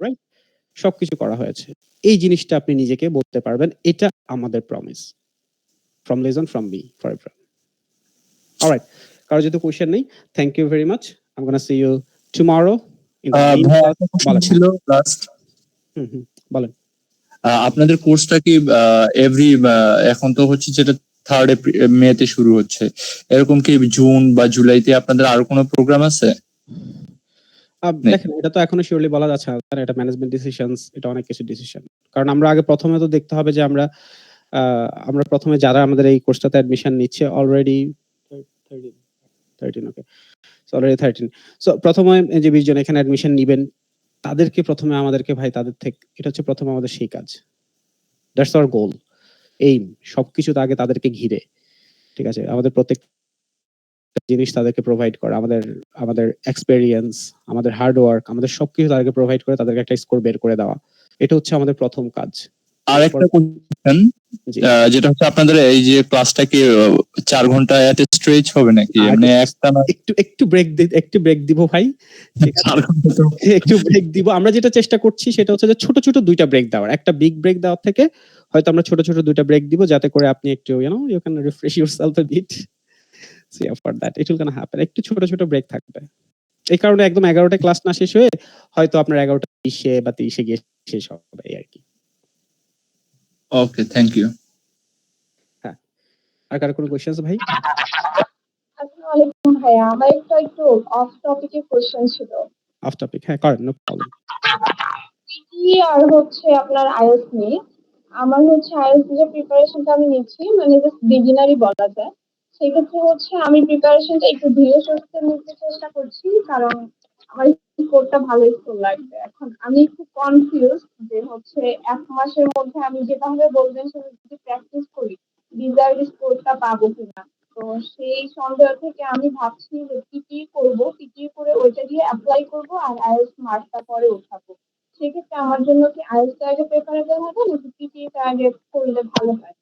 রাইট, সবকিছু করা হয়েছে। এই জিনিসটা আপনি নিজেকে বলতে পারবেন, এটা আমাদের promise from Lizon from me for everyone. Alright, কারো যদি কোশ্চেন নেই, thank you very much, I am gonna see you tomorrow in the main class. বলেন ছিল লাস্ট, বলেন। আপনাদের কোর্সটা কি এভরি, এখন তো হচ্ছে যেটা 3rd মেতে শুরু হচ্ছে, এরকম কি জুন বা জুলাইতে আপনাদের আরো কোনো প্রোগ্রাম আছে? দেখেন, এটা তো এখনো শিওরলি বলা যাচ্ছে না, এটা ম্যানেজমেন্ট ডিসিশনস, এটা অনেক কিছু ডিসিশন। কারণ আমরা আগে প্রথমে তো দেখতে হবে যে আমরা প্রথমে যারা আমাদের এই কোর্সটাতে অ্যাডমিশন নিচ্ছে অলরেডি 13, ওকে, সো অলরেডি 13। সো প্রথমে যে 20 জন এখানে অ্যাডমিশন নিবেন তাদেরকে প্রথমে আমাদেরকে ভাই তাদের থেকে, এটা হচ্ছে প্রথমে আমাদের সেই কাজ, দ্যাটস আওয়ার গোল, এইম, সবকিছু আগে তাদেরকে ঘিরে। ঠিক আছে, আমাদের প্রত্যেক জিনিস তাদেরকে প্রোভাইড করা, আমাদের আমাদের এক্সপেরিয়েন্স, আমাদের হার্ড ওয়ার্ক, আমাদের সবকিছু তাদেরকে প্রোভাইড করে তাদেরকে একটা স্কোর বের করে দেওয়া, এটা হচ্ছে আমাদের প্রথম কাজ। আর একটা কোশ্চেন, জি, যেটা হচ্ছে আপনাদের এই যে ক্লাসটা কি 4 ঘন্টা এট স্ট্রেচ হবে নাকি আর এমনি একটা না? একটু ব্রেক দিব ভাই, ঠিক আছে? 4 ঘন্টা তো একটু ব্রেক দিব। আমরা যেটা চেষ্টা করছি সেটা হচ্ছে যে ছোট ছোট 2টা ব্রেক দেওয়ার, একটা বিগ ব্রেক দেওয়ার থেকে হয়তো আমরা ছোট ছোট 2টা ব্রেক দিব, যাতে করে আপনি একটু you can refresh yourself a bit. So for that it will gonna happen, একটু ছোট ছোট ব্রেক থাকবে। এই কারণে একদম 11টায় ক্লাস না শেষ হয়ে হয়তো আপনার 11টা 20 বা 30 গিয়ে শেষ হবে এই আর কি। ওকে, থ্যাংক ইউ। হ্যাঁ, আর কারো কোনো কোশ্চেন আছে ভাই? আসসালামু আলাইকুম ভাইয়া, আমার একটু অফ টপিকে কোশ্চেন ছিল। অফ টপিক, হ্যাঁ করেন, নো প্রবলেম। কি আর হচ্ছে আপনার আইএলটিএস নিয়ে, আমার হচ্ছে আইএলটিএস যে প্রিপারেশনটা আমি নিচ্ছি মানে জাস্ট বিগিনারই বলা যায়। সেক্ষেত্রে হচ্ছে আমি প্রিপারেশনটা একটু ধীরে সুস্থে নিতে চেষ্টা করছি, কারণ আমার স্কোরটা ভালো স্কোর লাগবে। এখন আমি একটু কনফিউজ যে হচ্ছে 1 মাসের মধ্যে আমি যেভাবে বলবেন সেটা যদি প্র্যাকটিস করি ডিজায়ার্ড স্কোরটা পাবো কিনা। তো সেই সন্দেহ থেকে আমি ভাবছি যে পিটি করব, পিটি করে ওইটা দিয়ে অ্যাপ্লাই করব আর আইএলটিএস মার্কটা পরে উঠাবো। সেক্ষেত্রে আমার জন্য কি আইএলটিএস আগে প্রেফারেবল হবে নাকি পিটি টা আগে করলে ভালো হয়?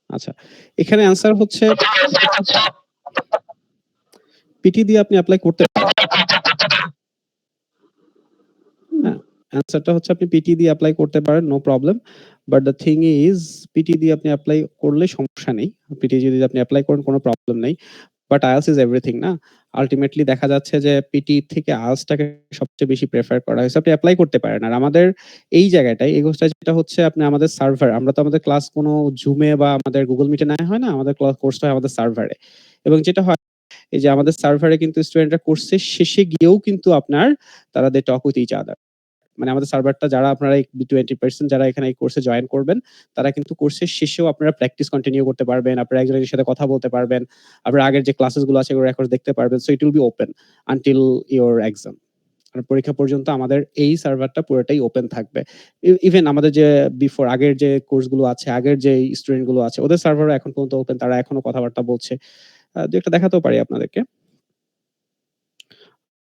আচ্ছা, এখানে অ্যান্সার হচ্ছে পিটি দিয়ে আপনি অ্যাপ্লাই করতে পারেন। হ্যাঁ, অ্যান্সারটা হচ্ছে আপনি পিটি দিয়ে অ্যাপ্লাই করতে পারেন, no problem. But the thing is PT দিয়ে আপনি অ্যাপ্লাই করলে সমস্যা নেই। পিটি যদি আপনি অ্যাপ্লাই করেন কোনো প্রবলেম নেই। বাট আইএলটিএস ইজ এভরিথিং না? আল্টিমেটলি দেখা যাচ্ছে যে পিটি থেকে আইএলটিএসটাকে সবচেয়ে বেশি প্রেফার করা হয়েছে। আপনি অ্যাপ্লাই করতে পারেন। আর আমাদের এই জায়গাটায় এই কোর্সটা যেটা হচ্ছে আপনি আমাদের সার্ভার, আমরা তো আমাদের ক্লাস কোনো জুমে বা আমাদের গুগল মিটে নেওয়া হয় না। আমাদের কোর্সটা হয় আমাদের সার্ভারে। এবং যেটা হয় এই যে আমাদের সার্ভারে কিন্তু স্টুডেন্টরা কোর্সের শেষে গিয়েও কিন্তু আপনার তারা দে টক উইথ ইচ আদার। মানে আমাদের সার্ভারটা যারা আপনারা 20% যারা এখানে এই কোর্সে জয়েন করবেন, তারা কিন্তু কোর্সের শেষেও আপনারা প্র্যাকটিস কন্টিনিউ করতে পারবেন। আপনারা একজন একজনের সাথে কথা বলতে পারবেন। আপনার আগের যে ক্লাসেস গুলো আছে এগুলো রেকর্ড দেখতে পারবেন। So it will be open until your exam. আর পরীক্ষা পর্যন্ত আমাদের এই সার্ভারটা পুরোটাই ওপেন থাকবে। ইভেন আমাদের যে বিফোর আগের যে কোর্স গুলো আছে, আগের যে স্টুডেন্ট গুলো আছে, ওদের সার্ভারও এখন পর্যন্ত ওপেন। তারা এখনো কথাবার্তা বলছে। 2 একটা দেখাতেও পারি আপনাদেরকে।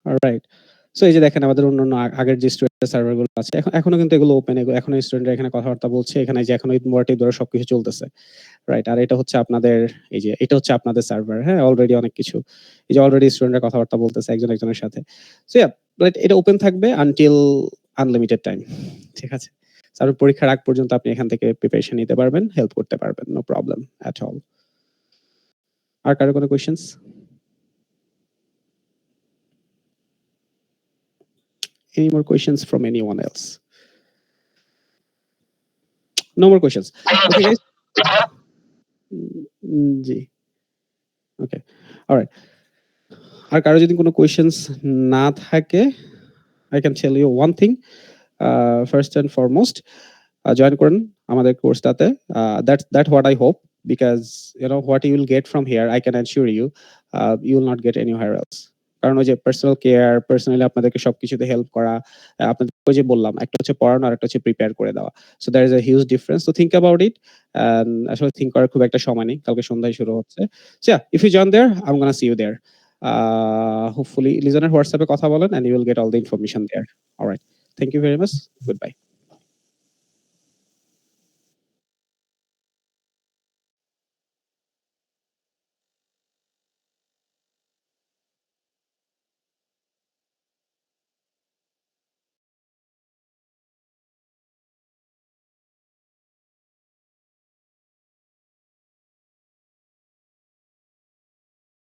অলরাইট। সো এই যে দেখেন আমাদের অন্যান্য আগের যে স্টুডেন্টের সার্ভার গুলো আছে এখনো কিন্তু এগুলো ওপেন, এখনো স্টুডেন্টরা এখানে কথাবার্তা বলছে, এখানে যে এখনো মোটামুটি ধরে সবকিছু চলতেছে, রাইট? আর এটা হচ্ছে আপনাদের এই যে এটা হচ্ছে আপনাদের সার্ভার, হ্যাঁ? অলরেডি অনেক কিছু, এই যে অলরেডি স্টুডেন্টরা কথাবার্তা বলতেছে একজন একজনের সাথে। সো ইয়া, রাইট, এটা ওপেন থাকবে আনটিল আনলিমিটেড টাইম, ঠিক আছে? আর পরীক্ষার আগ পর্যন্ত আপনি এখান থেকে প্রিপারেশন নিতে পারবেন, হেল্প করতে পারবেন, নো প্রবলেম এট অল। আর কারো কোনো questions? Any more questions from anyone else? No more questions. Okay, guys. G, okay, alright. আর কারো যদি কোনো কোয়েশ্চেন্স না থাকে, I can tell you one thing. First and foremost, join করেন আমাদের কোর্সটাতে। That what I hope, because you know what you will get from here, I can assure you, you will not get anywhere else. কারণ ওই যে পার্সোনাল কেয়ার, পার্সোনালি আপনাদেরকে সবকিছুতে হেল্প করা, আপনাদের ওই যে বললাম একটা হচ্ছে পড়ানো আর একটা হচ্ছে প্রিপেয়ার করে দেওয়া। So there is a huge difference. So think about it. আসলে থিংক করার খুব একটা সময় নেই, কালকে সন্ধ্যায় শুরু হচ্ছে। So yeah, if you join there, I am gonna see you there. Hopefully লিজনের হোয়াটসঅ্যাপে কথা বলেন and you will get all the information there. All right. Thank you very much. Goodbye.